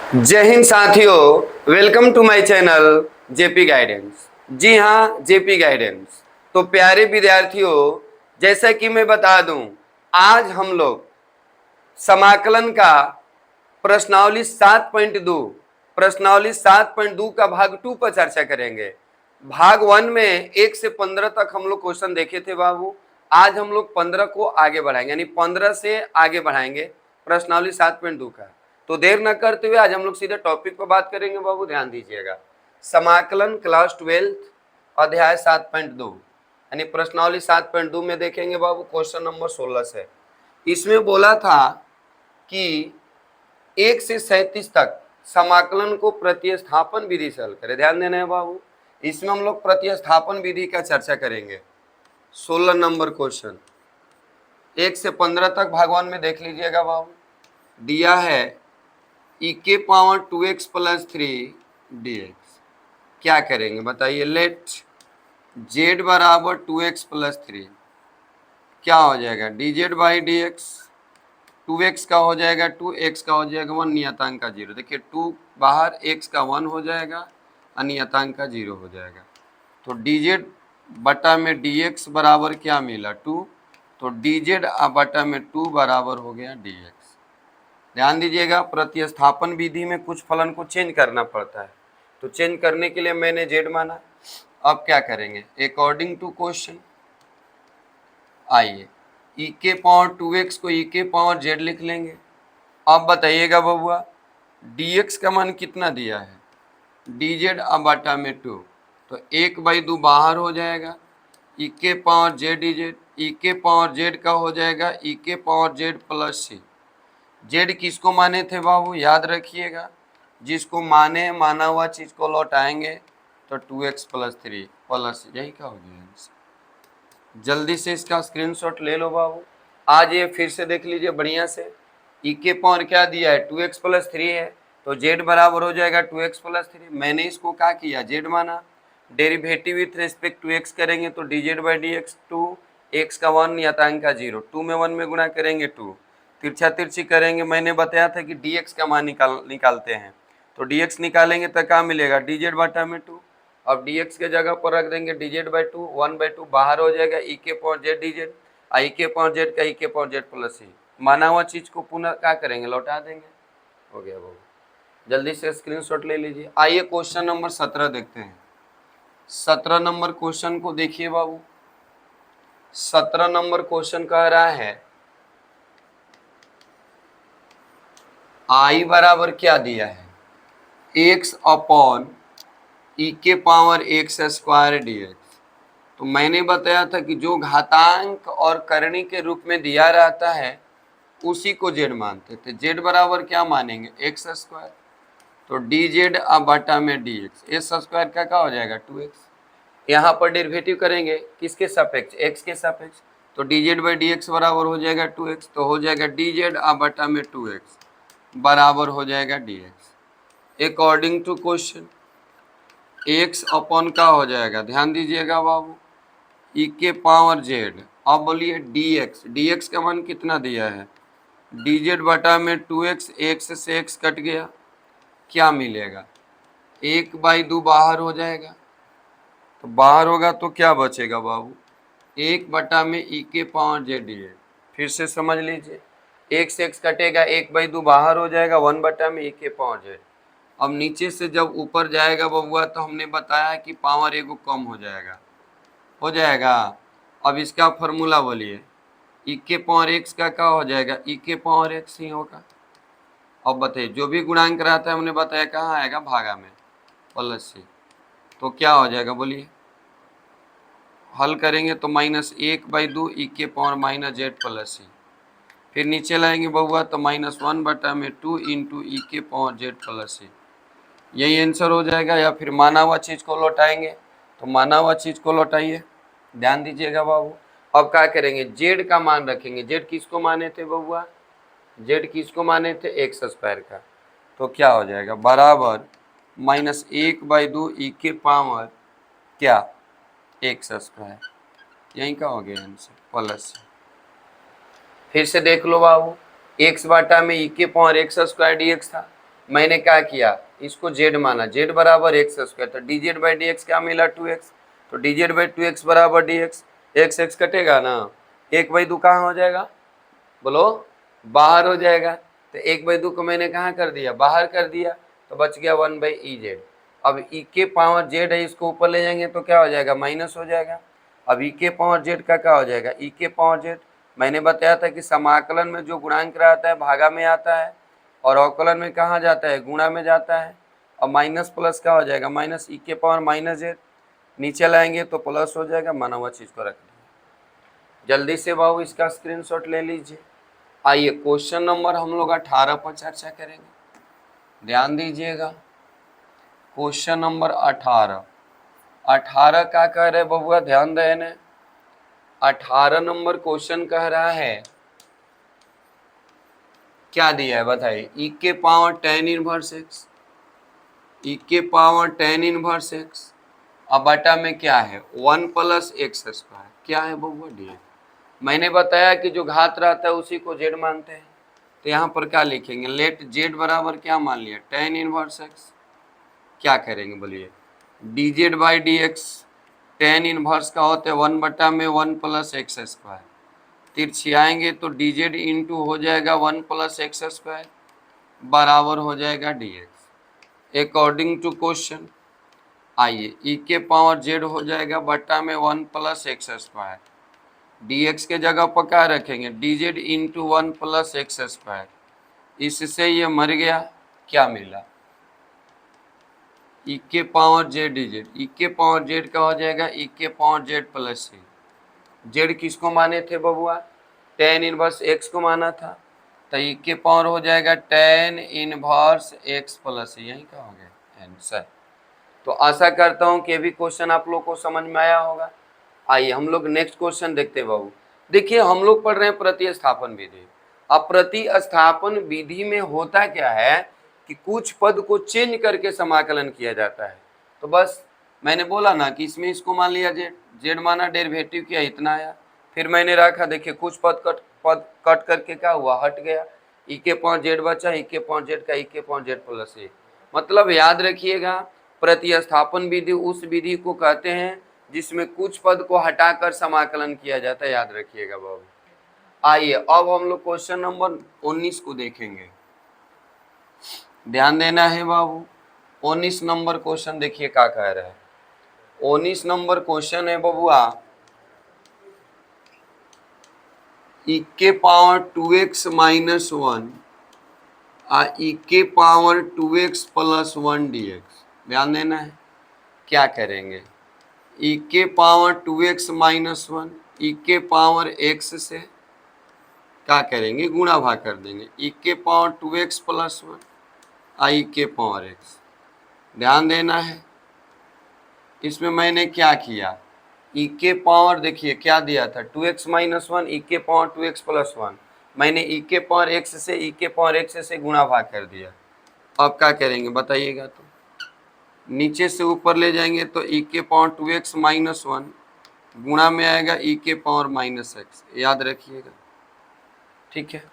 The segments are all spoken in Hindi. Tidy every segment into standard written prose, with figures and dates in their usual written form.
जय हिंद साथियों, welcome to my channel JP guidance. जी हाँ, जेपी गाइडेंस। तो प्यारे विद्यार्थियों, जैसा कि मैं बता दूं, आज हम लोग समाकलन का प्रश्नावली 7.2 का भाग 2 पर चर्चा करेंगे। भाग 1 में 1 से 15 तक हम लोग क्वेश्चन देखे थे बाबू। आज हम लोग 15 को आगे बढ़ाएंगे, यानी 15 से आगे बढ़ाएंगे प्रश्नावली 7.2 का। तो देर न करते हुए आज हम लोग सीधे टॉपिक पर बात करेंगे बाबू, ध्यान दीजिएगा। समाकलन क्लास 12 अध्याय 7.2 यानी प्रश्नावली 7.2 में देखेंगे बाबू क्वेश्चन नंबर 16 से। इसमें बोला था कि 1 से 37 तक समाकलन को प्रतिस्थापन विधि से हल करें। ध्यान देना है बाबू, इसमें हम लोग प्रतिस्थापन विधि का चर्चा करेंगे। 16 नंबर क्वेश्चन 1 से 15 तक भगवान में देख लीजिएगा बाबू। दिया है e के पावर 2x प्लस 3 dx। क्या करेंगे बताइए। लेट z बराबर 2x प्लस 3 क्या हो जाएगा, dz बाई dx। 2x का हो जाएगा 2, x का हो जाएगा 1, नियतांक का 0। देखिए 2 बाहर, x का 1 हो जाएगा और नियतांक का 0 हो जाएगा। तो dz बटा में dx बराबर क्या मिला 2, तो dz बटा में 2 बराबर हो गया dx। ध्यान दीजिएगा, प्रतिस्थापन विधि में कुछ फलन को चेंज करना पड़ता है, तो चेंज करने के लिए मैंने z माना। अब क्या करेंगे, अकॉर्डिंग टू क्वेश्चन आइए e के पावर 2x को e के पावर z लिख लेंगे। अब बताइएगा बबुआ, dx का मान कितना दिया है, dz बटा में 2, तो 1/2 बाहर हो जाएगा, e के पावर z dz, e के पावर z का हो जाएगा e के power z plus c। z किसको माने थे बाबू, याद रखिएगा, जिसको माने माना हुआ चीज को लौटाएंगे तो 2x प्लस 3 प्लस, यही का हो गया आंसर। जल्दी से इसका स्क्रीनशॉट ले लो बाबू। आज ये फिर से देख लीजिए बढ़िया से। e के पावर क्या दिया है 2x प्लस 3 है, तो z बराबर हो जाएगा 2x प्लस 3। मैंने इसको क्या किया, z माना। Derivative with respect to x करेंगे तो dz बाई dx 2, x का 1 नियतांक का 0, 2 में 1 में गुणा करेंगे 2, तिरछा तिरछी करेंगे। मैंने बताया था कि dx का मान निकालते हैं, तो dx निकालेंगे तो क्या मिलेगा, dz बटा में 2। अब dx के जगह पर रख देंगे dz बाई 2, 1/2 बाहर हो जाएगा, e के पावर z dz, i के पावर z का e के पावर z प्लस c। माना हुआ चीज को पुनः क्या करेंगे, लौटा देंगे। हो गया बाबू, जल्दी से स्क्रीनशॉट ले लीजिए। आइए क्वेश्चन नंबर 17 देखते हैं। 17 नंबर क्वेश्चन को देखिए बाबू। 17 नंबर क्वेश्चन कह रहा है i बराबर क्या दिया है, x अपॉन e के पावर x स्क्वायर dx। तो मैंने बताया था कि जो घातांक और करणी के रूप में दिया रहता है उसी को z मानते थे। z बराबर क्या मानेंगे, x स्क्वायर, तो dz बटा में dx, s स्क्वायर का क्या हो जाएगा 2x। यहाँ पर डेरिवेटिव करेंगे किसके सापेक्ष, x के सापेक्ष, तो dz बाई dx बराबर हो जाएगा 2x, तो हो जाएगा dz बटा में 2x बराबर हो जाएगा dx। According to question x upon का हो जाएगा, ध्यान दीजिएगा बाबू, e के पावर z। अब बोलिए dx, dx का मान कितना दिया है, dz बटा में 2x, x से x कट गया, क्या मिलेगा 1/2 बाहर हो जाएगा, तो बाहर होगा तो क्या बचेगा बाबू, 1 बटा में e के पावर z dz। फिर से समझ लीजिए, x से x कटेगा, 1/2 बाहर हो जाएगा, 1 बटा में e के पावर z। अब नीचे से जब ऊपर जाएगा बबुआ तो हमने बताया कि पावर एगो कम हो जाएगा। अब इसका फॉर्मूला बोलिए, e के पावर x का क्या हो जाएगा, e के पावर x ही होगा। अब बताइए, जो भी गुणांक रहता है हमने बताया कहाँ आएगा, भागा में, प्लस c। तो क्या हो जाएगा बोलिए, हल करेंगे तो -1/2 e के power minus z plus c। फिर नीचे लाएंगे बबुआ तो -1 बटा में 2 इंटू ई के पावर z प्लस c, यही आंसर हो जाएगा। या फिर माना हुआ चीज को लौटाएंगे, तो माना हुआ चीज को लौटाइए, ध्यान दीजिएगा बाबू। अब क्या करेंगे, जेड का मान रखेंगे। जेड किसको माने थे बबुआ, जेड किसको माने थे, एक्स स्क्वायर का, तो क्या हो जाएगा बराबर -1/2 ई के पावर क्या एक्स स्क्वायर, यही का हो गया आंसर प्लस। फिर से देख लो बाबू, एक्स बाटा में ई के पावर एक्स स्क्वायर dx था, मैंने क्या किया, इसको जेड माना, जेड बराबर एक्स स्क्वायर, तो D z by D x क्या मिला 2x, तो डी जेड बाई 2x बराबर डी एक्स, एक्स एक्स कटेगा ना, 1/2 कहाँ हो जाएगा, बोलो बाहर हो जाएगा। तो 1/2 को मैंने कहाँ कर दिया, बाहर कर दिया, तो बच गया 1/e(z). अब e के पावर z है, इसको ऊपर ले जाएंगे तो क्या हो जाएगा, माइनस हो जाएगा। अब e के पावर z का क्या हो जाएगा, e के पावर z, मैंने बताया था कि समाकलन में जो गुणांक रहता है भागा में आता है और अवकलन में कहाँ जाता है, गुणा में जाता है। अब माइनस प्लस क्या हो जाएगा, माइनस e के पावर माइनस z, नीचे लाएंगे तो प्लस हो जाएगा, माना हुआ चीज को रख लीजिए। जल्दी से बाबू इसका स्क्रीनशॉट ले लीजिए। आइए क्वेश्चन नंबर हम लोग 18 पर चर्चा करेंगे, ध्यान दीजिएगा। क्वेश्चन नंबर 18 का कह रहे बबुआ, ध्यान देने, 18 नंबर क्वेश्चन कह रहा है, क्या दिया है बताइए, e के power tan inverse x, e के पावर tan इनवर्स x, अब बटा में क्या है 1 प्लस एक्स स्क्वायर, क्या है बबुआ डी। मैंने बताया कि जो घात रहता है उसी को जेड मानते हैं, तो यहाँ पर क्या लिखेंगे, लेट जेड बराबर क्या मान लिया tan इनवर्स एक्स, क्या करेंगे बोलिए, D z by D x, tan inverse का होता है 1 बटा में 1 प्लस एक्स स्क्वायर, तिरछी आएंगे तो डी जेड इंटू हो जाएगा 1 प्लस एक्स स्क्वायर बराबर हो जाएगा d x according to question. आइए e के पावर z हो जाएगा बटा में 1 plus x square, d x के जगह पर क्या रखेंगे, d z into 1 plus x square, इससे ये मर गया, क्या मिला e के power z d z, e के पावर z का हो जाएगा e के power z plus c, z किसको माने थे बबुआ, tan इनवर्स x को माना था, तो e के पावर हो जाएगा tan इनवर्स x प्लस सी, यही का हो गया आंसर। तो आशा करता हूं कि ये भी क्वेश्चन आप लोग को समझ में आया होगा। आइए हम लोग नेक्स्ट क्वेश्चन देखते हैं बाबू। देखिए हम लोग पढ़ रहे हैं प्रतिस्थापन विधि। अब प्रतिस्थापन विधि में होता क्या है कि कुछ पद को चेंज करके समाकलन किया जाता है। तो बस मैंने बोला ना कि इसमें इसको मान लिया जेड, जेड माना डेरिवेटिव किया, इतना आया, फिर मैंने रखा, देखिए कुछ पद कट करके क्या हुआ, हट गया, ई के पावर जेड बचा, ई के पावर जेड का ई के पावर जेड प्लस ए। मतलब याद रखिएगा, प्रतिस्थापन विधि उस विधि को कहते हैं जिसमें कुछ पद को हटाकर समाकलन किया जाता है, याद रखिएगा बाबू। आइए अब हम लोग क्वेश्चन नंबर 19 को देखेंगे, ध्यान देना है बाबू। 19 नंबर क्वेश्चन देखिए क्या कह रहा है। 19 नंबर क्वेश्चन है बबुआ, e के पावर 2x माइनस 1 e के पावर 2x प्लस 1 dx। ध्यान देना है, क्या करेंगे, e के पावर 2x माइनस 1 e के पावर x से क्या करेंगे, गुणा भाग कर देंगे, e के पावर 2x प्लस 1 i के पावर x। ध्यान देना है, इसमें मैंने क्या किया, e के पावर देखिए क्या दिया था 2x माइनस 1 e के पावर 2x प्लस 1, मैंने e के पावर x से e के पावर x से गुणा भाग कर दिया। अब क्या करेंगे बताइएगा, तो नीचे से ऊपर ले जाएंगे तो e के पावर 2x माइनस 1 गुणा में आएगा e के पावर माइनस x, याद रखिएगा, ठीक है।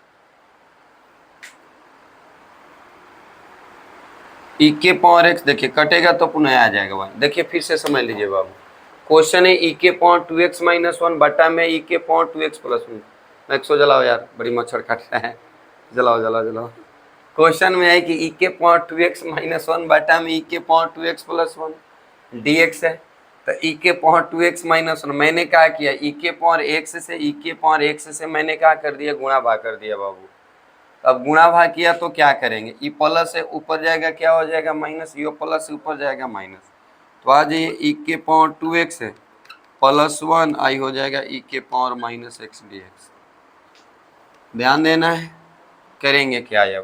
e के पावर x देखिए कटेगा तो पुनः आ जाएगा भाई, देखिए फिर से समझ लीजिए बाबू। क्वेश्चन है e के पावर 2x माइनस 1 बटा में e के पावर 2x प्लस 1। मैक्सो जलाओ यार, बड़ी मच्छर काट रहा है, जलाओ जलाओ जलाओ। क्वेश्चन में है कि e के पावर 2x माइनस 1 बटा में e के पावर 2x प्लस 1 dx है, तो e के पावर 2x माइनस 1 मैंने क्या किया, e के पावर x से e के पावर x से मैंने क्या कर दिया, गुणा भाग कर दिया बाबू। अब गुणा भाग किया तो क्या करेंगे, ई प्लस से ऊपर जाएगा क्या हो जाएगा माइनस, यो प्लस से ऊपर जाएगा माइनस, तो आ जाइए ई के पावर 2x है प्लस 1 आई हो जाएगा ई के पावर माइनस x dx। ध्यान देना है, करेंगे क्या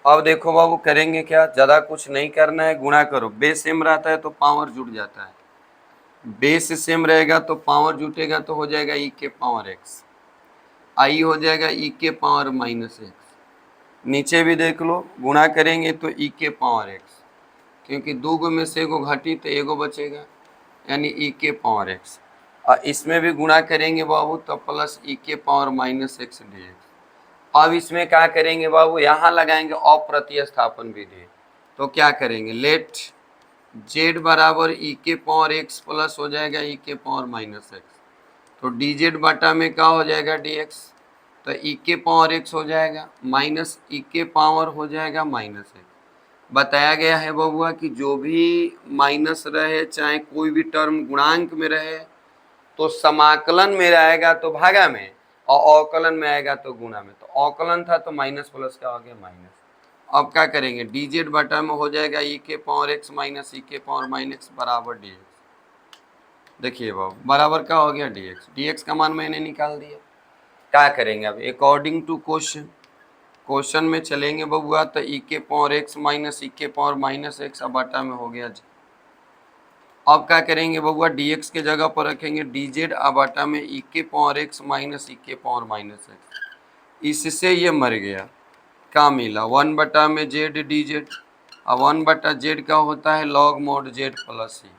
अब देखो बाबू करेंगे क्या, ज़्यादा कुछ नहीं करना है, गुणा करो, बेस सेम रहता है तो पावर जुट जाता है, बेस सेम रहेगा तो पावर जुटेगा, तो हो जाएगा ई के पावर x, आई हो जाएगा ई के पावर माइनस x, नीचे भी देख लो गुणा करेंगे तो ई के पावर x, क्योंकि दो गो में से एगो घटी तो एगो बचेगा, यानी ई के पावर x, और इसमें भी गुणा करेंगे बाबू तो प्लस ई के पावर माइनस x dx। अब इसमें क्या करेंगे बाबू, यहाँ लगाएंगे अप्रतिस्थापन विधि। तो क्या करेंगे, लेट जेड बराबर ई के पावर एक्स प्लस हो जाएगा ई के पावर माइनस एक्स। तो डी जेड बटा में क्या हो जाएगा डी एक्स, तो ई के पावर एक्स हो जाएगा माइनस ई के पावर हो जाएगा माइनस एक्स। बताया गया है बबुआ कि जो भी माइनस रहे, चाहे कोई भी टर्म गुणांक में रहे, तो समाकलन में रहेगा तो भागा में, और अवकलन में आएगा तो गुणा में। तो अवकलन था तो माइनस प्लस क्या हो गया माइनस। अब क्या करेंगे, डी जेड बटा में हो जाएगा ई के पावर एक्स माइनस ई के पावर माइनस बराबर डी एक्स। देखिए बाबू बराबर क्या हो गया डी एक्स, डी एक्स का मान मैंने निकाल दिया। क्या करेंगे अब, अकॉर्डिंग टू क्वेश्चन, क्वेश्चन में चलेंगे बबुआ, तो ई के पावर एक्स माइनस ई के पावर माइनस एक्स अब बटा में हो गया जी। अब क्या करेंगे बबुआ, dx के जगह पर रखेंगे dz अब बटा में ई के पावर एक्स माइनस ई के पावर माइनस एक्स। इससे ये मर गया, क्या मिला 1 बटा में जेड डी जेड। अब 1 बटा जेड का होता है लॉग मोड जेड प्लस ई।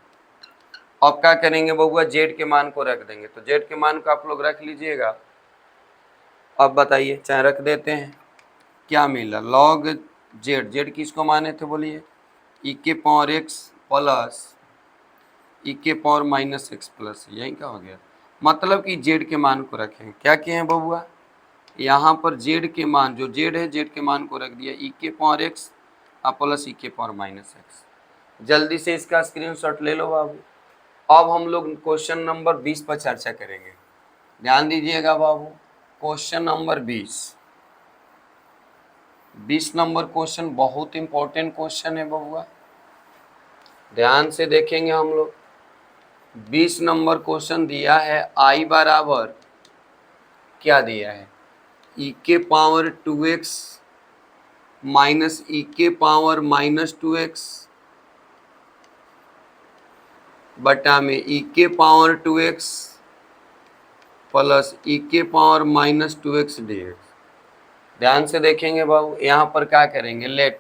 अब क्या करेंगे बबुआ, जेड के मान को रख देंगे। तो जेड के मान को आप लोग रख लीजिएगा। अब बताइए, चाहे रख देते हैं, क्या मिला लॉग जेड, जेड किसको माने थे बोलिए, ई के पावर एक्स प्लस ई के पावर माइनस एक्स प्लस, यही क्या हो गया, मतलब कि जेड के मान को रखें। क्या किए हैं बबुआ, यहाँ पर जेड के मान, जो जेड है जेड के मान को रख दिया ई के पावर एक्स प्लस ई के पावर माइनस एक्स। जल्दी से इसका स्क्रीनशॉट ले लो बाबू। अब हम लोग क्वेश्चन नंबर 20 पर चर्चा करेंगे, ध्यान दीजिएगा बाबू। क्वेश्चन नंबर 20 नंबर क्वेश्चन बहुत इंपॉर्टेंट क्वेश्चन है बबुआ, ध्यान से देखेंगे हम लोग। 20 नंबर क्वेश्चन दिया है आई बराबर, क्या दिया है, ई के पावर 2x माइनस ई के पावर माइनस 2x बटा में ई के पावर 2x प्लस ई के पावर माइनस 2x dx। ध्यान से देखेंगे बाबू, यहाँ पर क्या करेंगे, लेट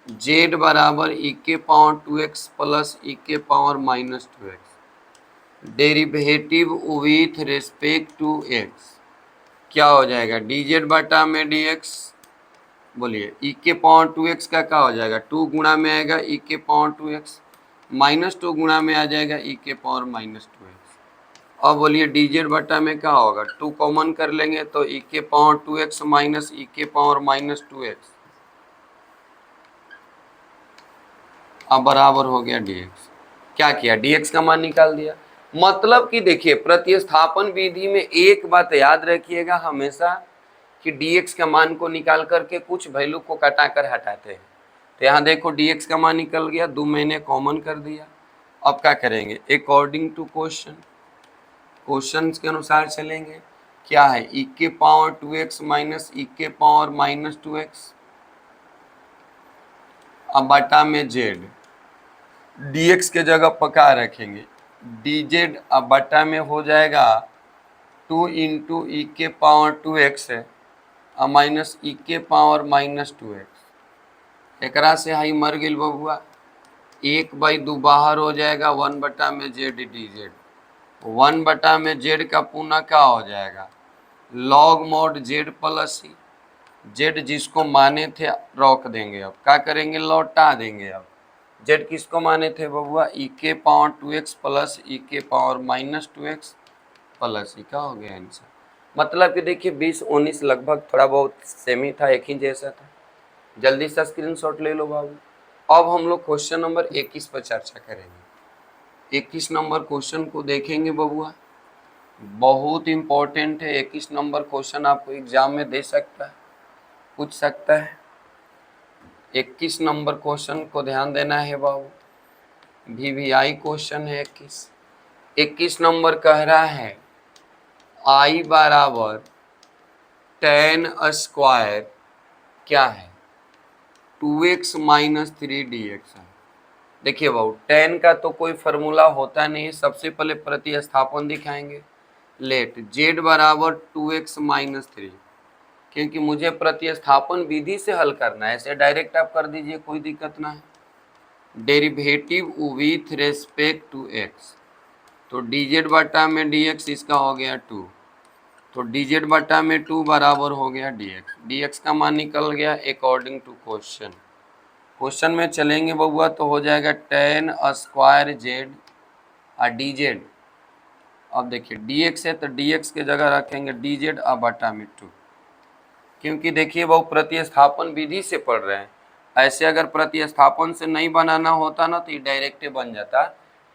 जेड बराबर ई के पावर 2x प्लस ई के power minus 2x derivative with respect to x। क्या हो जाएगा, डी जेड बटा में डी एक्स, बोलिए ई के पावर 2x का क्या हो जाएगा, 2 गुणा में आएगा ई के पावर 2x माइनस 2 गुणा में आ जाएगा ई के पावर माइनस 2x। अब बोलिए डी जेड बटा में क्या होगा, 2 कॉमन कर लेंगे तो ई के पावर 2x माइनस ई के पावर माइनस 2x अब बराबर हो गया dx। क्या किया, dx का मान निकाल दिया। मतलब कि देखिए प्रतिस्थापन विधि में एक बात याद रखिएगा हमेशा कि dx का मान को निकाल करके कुछ वैल्यू को कटा कर हटाते हैं। तो यहाँ देखो dx का मान निकल गया, 2 मैंने कॉमन कर दिया। अब क्या करेंगे, अकॉर्डिंग टू क्वेश्चन, क्वेश्चन के अनुसार चलेंगे। क्या है, ई के पावर 2x माइनस ई के पावर माइनस 2x अब बटा में जेड, dx के जगह पका रखेंगे dz अब बटा में हो जाएगा 2 इंटू ई के पावर 2x है माइनस ई के पावर माइनस 2x। एकरा से हाई मर गई बबुआ, 1/2 बाहर हो जाएगा, 1 बटा में जेड डी जेड, 1 बटा में जेड का पुनः क्या हो जाएगा लॉग मोड जेड प्लस ई। जेड जिसको माने थे रोक देंगे, अब क्या करेंगे लौटा देंगे। अब जेड किसको माने थे बबुआ, ई के पावर 2x प्लस ई के पावर माइनस 2x प्लस ई, क्या हो गया आंसर। मतलब कि देखिए 20-19 लगभग थोड़ा बहुत सेम ही था, एक ही जैसा था। जल्दी से स्क्रीनशॉट ले लो बाबू। अब हम लोग क्वेश्चन नंबर 21 पर चर्चा करेंगे। 21 नंबर क्वेश्चन को देखेंगे बबुआ, बहुत इंपॉर्टेंट है। 21 नंबर क्वेश्चन आपको एग्जाम में दे सकता है, पूछ सकता है। 21 नंबर क्वेश्चन को ध्यान देना है बाबू, VVI क्वेश्चन है 21 नंबर कह रहा है I बराबर tan स्क्वायर क्या है 2x माइनस 3dx है। देखिए बाबू tan का तो कोई फॉर्मूला होता नहीं है, सबसे पहले प्रतिस्थापन दिखाएंगे। लेट z बराबर 2x माइनस 3, क्योंकि मुझे प्रतिस्थापन विधि से हल करना है, ऐसे डायरेक्ट आप कर दीजिए कोई दिक्कत ना है। Derivative with respect to x, तो dz बटा में dx इसका हो गया 2, तो dz बटा में 2 बराबर हो गया dx। dx का मान निकल गया अकॉर्डिंग टू क्वेश्चन। क्वेश्चन में चलेंगे बबुआ तो हो जाएगा tan स्क्वायर जेड और dz। अब देखिए dx है तो dx के जगह रखेंगे dz और बटा में 2, क्योंकि देखिए वो प्रतिस्थापन विधि से पढ़ रहे हैं। ऐसे अगर प्रतिस्थापन से नहीं बनाना होता ना तो ये डायरेक्ट बन जाता,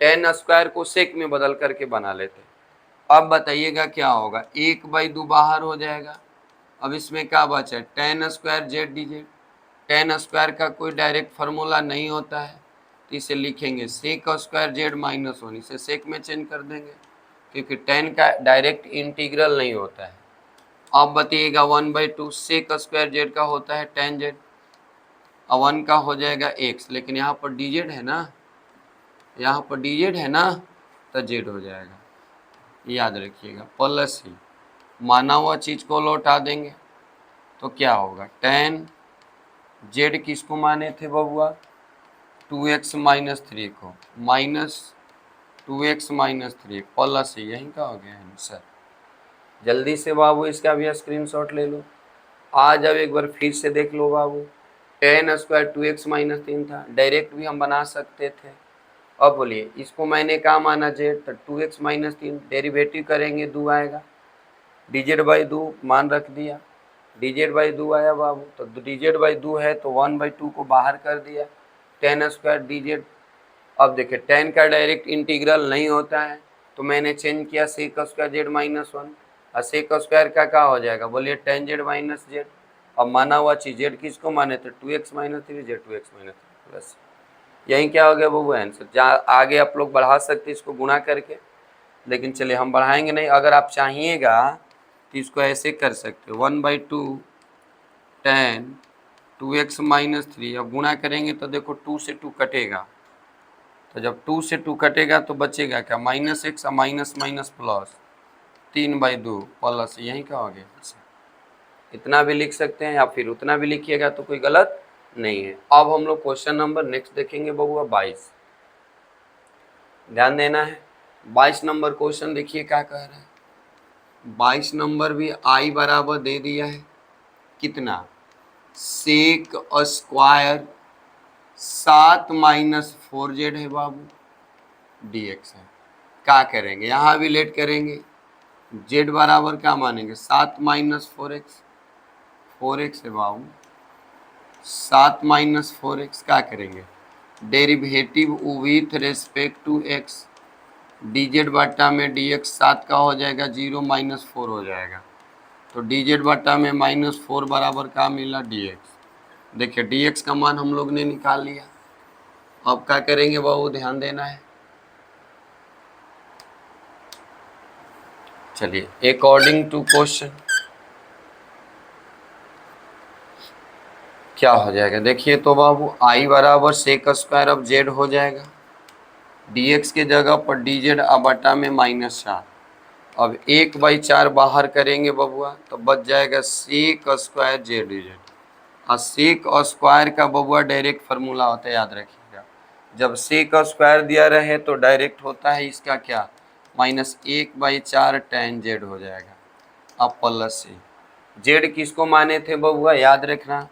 tan स्क्वायर को सेक में बदल करके बना लेते। अब बताइएगा क्या होगा, 1/2 बाहर हो जाएगा। अब इसमें क्या बचा है, tan square Z dz। tan square का कोई डायरेक्ट फार्मूला नहीं होता है तो इसे लिखेंगे सेक स्क्वायर जेड -1, इसे सेक में चेंज कर देंगे क्योंकि tan का डायरेक्ट इंटीग्रल नहीं होता है। अब बताइएगा 1/2 सेक स्क्वायर जेड का होता है tan जेड, और 1 का हो जाएगा x, लेकिन यहाँ पर dz है ना, यहाँ पर dz है ना तो z हो जाएगा, याद रखिएगा। प्लस ही माना हुआ चीज को लौटा देंगे तो क्या होगा, tan z किसको माने थे बबुआ, 2x - 3 को, -2x - 3 प्लस ही, यही का हो गया आंसर। जल्दी से बाबू इसका भी स्क्रीनशॉट ले लो। आज अब एक बार फिर से देख लो बाबू, tan स्क्वायर 2x - 3 था, डायरेक्ट भी हम बना सकते थे। अब बोलिए इसको मैंने क्या माना z, तो 2x - 3 डेरिवेटिव करेंगे 2 आएगा, dz/2 मान रख दिया, dz/2 आया बाबू, तो dz/2 है तो 1/2 को बाहर कर दिया, tan स्क्वायर dz। अब देखिए tan का डायरेक्ट इंटीग्रल नहीं होता है तो मैंने चेंज किया सेक स्क्वायर जेड -1, और सेक स्क्वायर का क्या हो जाएगा, बोलिए tan z - z। अब माना हुआ चीज जेड किसको माने थे, 2x - 3 z 2x - 3 प्लस, यही क्या हो गया वो आंसर। जहाँ आगे आप लोग बढ़ा सकते इसको गुणा करके, लेकिन चलिए हम बढ़ाएंगे नहीं। अगर आप चाहिएगा तो इसको ऐसे कर सकते हो, 1/2 tan 2x - 3, अब गुणा करेंगे तो देखो 2 से 2 कटेगा, तो जब 2 से 2 कटेगा तो बचेगा क्या, -x और माइनस माइनस प्लस, 3/2 प्लस, यही क्या हो गया। इतना भी लिख सकते हैं या फिर उतना भी लिखिएगा तो कोई गलत नहीं है। अब हम लोग क्वेश्चन नंबर नेक्स्ट देखेंगे बबुआ 22, ध्यान देना है। 22 नंबर क्वेश्चन देखिए क्या कह रहा है। 22 नंबर भी i बराबर दे दिया है कितना, सेक स्क्वायर 7 - 4z है बाबू, dx है। क्या करेंगे, यहाँ भी लेट करेंगे, z बराबर क्या मानेंगे, 7 - 4x, 4x है बाबू, 7 - 4x क्या करेंगे, derivative with respect to x, dz बटा में dx 7 का हो जाएगा 0 -4 हो जाएगा, तो dz बटा में -4 बराबर का मिला dx। देखिए dx का मान हम लोग ने निकाल लिया। अब क्या करेंगे बाबू, ध्यान देना है। चलिए अकॉर्डिंग टू क्वेश्चन क्या हो जाएगा, देखिए तो बाबू i बराबर सेक स्क्वायर अब z हो जाएगा, dx के जगह पर dz बटा में -4। अब 1/4 बाहर करेंगे बबुआ तो बच जाएगा सेक स्क्वायर जेड dz, और सेक स्क्वायर का बबुआ डायरेक्ट फार्मूला होता है, याद रखिएगा। जब सेक स्क्वायर दिया रहे तो डायरेक्ट होता है इसका क्या, -1/4 tan z हो जाएगा। अब प्लस से जेड किसको माने थे बबुआ, याद रखना,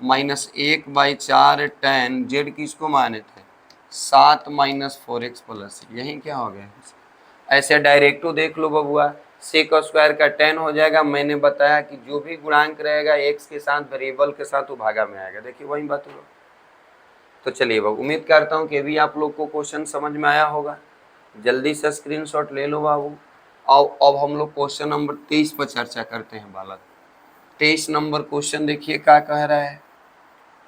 -1/4 tan z किसको माने थे, 7 - 4x प्लस, यही क्या हो गया। ऐसे डायरेक्टो देख लो बबुआ, सेक स्क्वायर का tan हो जाएगा, मैंने बताया कि जो भी गुणांक रहेगा x के साथ वेरिएबल के साथ वो भागा में आएगा, देखिए वही बात होगा। तो चलिए बाबू उम्मीद करता हूँ कि भी आप लोग को क्वेश्चन समझ में आया होगा। जल्दी से स्क्रीनशॉट ले लो बाबू। अब हम लोग क्वेश्चन नंबर 23 पर चर्चा करते हैं बालक। 23 नंबर क्वेश्चन देखिए क्या कह रहा है।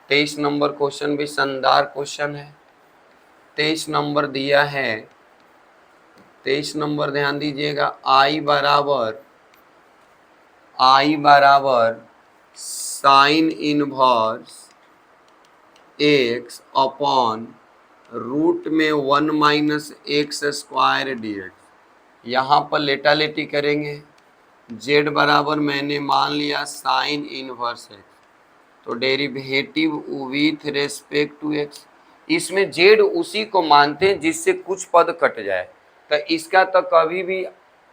23 नंबर क्वेश्चन भी शानदार क्वेश्चन है। 23 नंबर दिया है, 23 नंबर ध्यान दीजिएगा, i बराबर sine inverse x upon root में 1 - x स्क्वायर dx। यहाँ पर लेटा लेटी करेंगे, z बराबर मैंने मान लिया साइन इनवर्स x, तो derivative with respect to x। इसमें z उसी को मानते हैं जिससे कुछ पद कट जाए, तो इसका तो कभी भी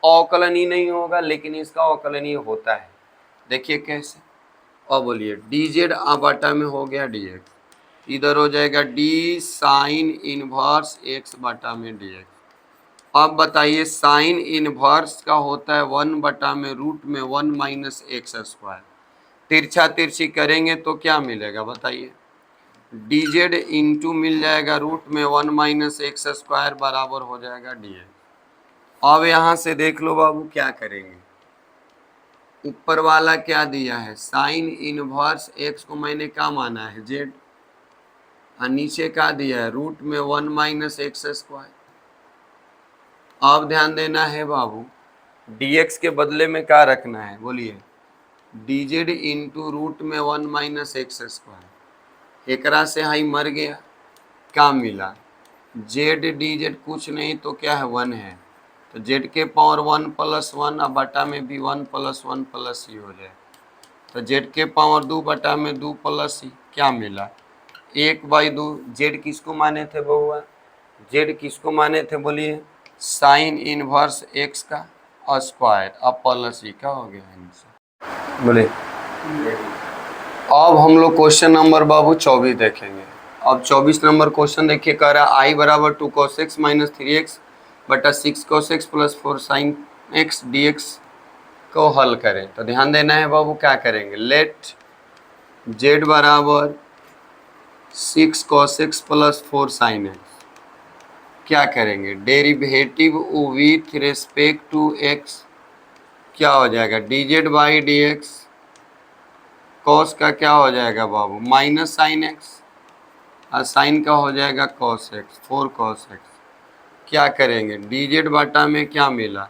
अवकलनीय नहीं होगा, लेकिन इसका अवकलनीय होता है। देखिए कैसे, और बोलिए डी जेड बटा में हो गया डी एक्स, इधर हो जाएगा डी साइन इनवर्स एक्स बटा में डी एक्स। अब बताइए साइन इनवर्स का होता है 1 बटा में रूट में 1 माइनस एक्स स्क्वायर। तिरछा तिरछी करेंगे तो क्या मिलेगा बताइए, डी जेड इंटू मिल जाएगा रूट में 1 माइनस एक्स स्क्वायर बराबर हो जाएगा डी एक्स। अब यहाँ से देख लो बाबू क्या करेंगे, ऊपर वाला क्या दिया है साइन इनवर्स एक्स को मैंने क्या माना है जेड, और नीचे क्या दिया है रूट में 1 माइनस एक्स स्क्वायर। अब ध्यान देना है बाबू, dx के बदले में क्या रखना है बोलिए, डी जेड इंटू रूट में 1 माइनस एक्स स्क्वायर। एकरा से हाई मर गया, क्या मिला जेड डी जेड कुछ नहीं तो क्या है 1 है, तो जेड के पावर 1 प्लस 1 अब बटा में भी 1 प्लस 1 प्लस ही हो जाए, तो जेड के पावर 2 बटा में 2 प्लस ही क्या मिला 1/2। जेड किसको माने थे बउआ, जेड किसको माने थे बोलिए, साइन इनवर्स एक्स का स्क्वायर, अब प्लस ही का हो गया आंसर बोले। अब हम लोग क्वेश्चन नंबर बाबू 24 देखेंगे। अब 24 नंबर क्वेश्चन देखिए, कह रहा है आई बराबर 2 cos x माइनस 3x बटा 6 cos x plus 4 sine x dx को हल करें। तो ध्यान देना है बाबू क्या करेंगे, लेट z बराबर 6 cos x plus 4 sine x, क्या करेंगे derivative with respect to x, क्या हो जाएगा d z by D x, cos का क्या हो जाएगा बाबू माइनस साइन एक्स, और साइन का हो जाएगा कॉस एक्स 4 कॉस एक्स। क्या करेंगे डी जेड बाटा में क्या मिला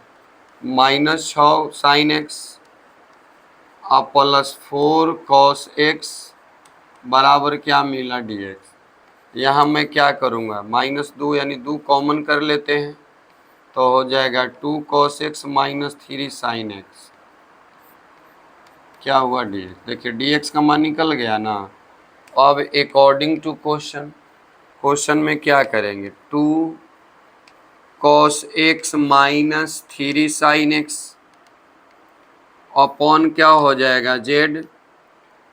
-6 साइन एक्स और प्लस 4 कॉस एक्स बराबर क्या मिला डी एक्स। यहाँ मैं क्या करूँगा -2 यानी 2 कॉमन कर लेते हैं, तो हो जाएगा 2 cos x minus 3 sine x, क्या हुआ डी एक्स। देखिए डी एक्स का मान निकल गया ना। अब अकॉर्डिंग टू क्वेश्चन, क्वेश्चन में क्या करेंगे 2 cos x minus 3 sine x upon क्या हो जाएगा जेड,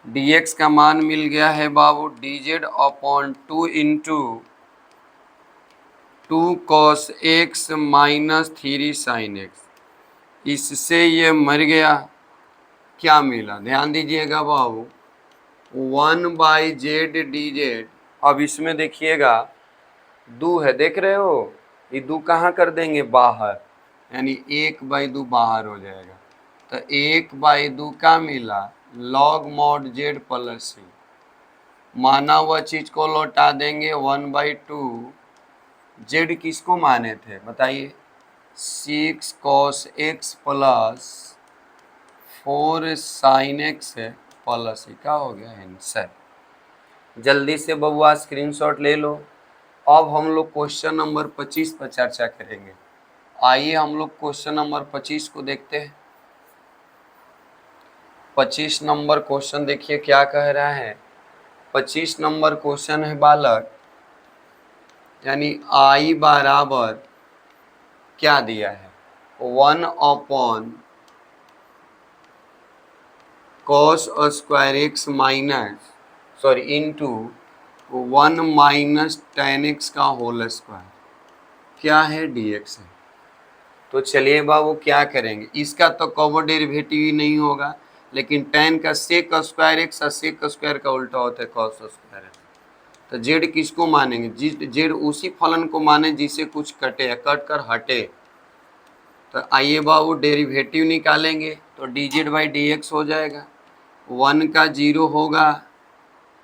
डी एक्स का मान मिल गया है बाबू D Z upon 2 into 2 cos x minus 3 sine x, इससे ये मर गया, क्या मिला ध्यान दीजिएगा बाबू 1/z डी जेड। अब इसमें देखिएगा 2 है, देख रहे हो ये 2 कहाँ कर देंगे बाहर, यानी 1/2 बाहर हो जाएगा, तो 1/2 का मिला log mod Z plus C, माना हुआ चीज को लौटा देंगे 1/2। जेड किसको माने थे बताइए 6 cos x plus 4 sine x है प्लस ही का हो गया आंसर। जल्दी से बबुआ स्क्रीनशॉट ले लो। अब हम लोग क्वेश्चन नंबर 25 पर चर्चा करेंगे। आइए हम लोग क्वेश्चन नंबर 25 को देखते हैं। 25 नंबर क्वेश्चन देखिए क्या कह रहा है। 25 नंबर क्वेश्चन है बालक, यानी आई बराबर क्या दिया है 1 upon cos square x minus sorry into 1 minus tan x का होल स्क्वायर, क्या है dx है। तो चलिए बाबू क्या करेंगे, इसका तो कॉमन डेरिवेटिव ही नहीं होगा, लेकिन tan का sec स्क्वायर एक्स और sec स्क्वायर का उल्टा होता है cos स्क्वायर एक्स। तो जेड किसको मानेंगे, जेड उसी फलन को माने जिसे कुछ कटे या कट कर हटे। तो आइए बाबू डेरिवेटिव निकालेंगे, तो D z by D x हो जाएगा, 1 का 0 होगा,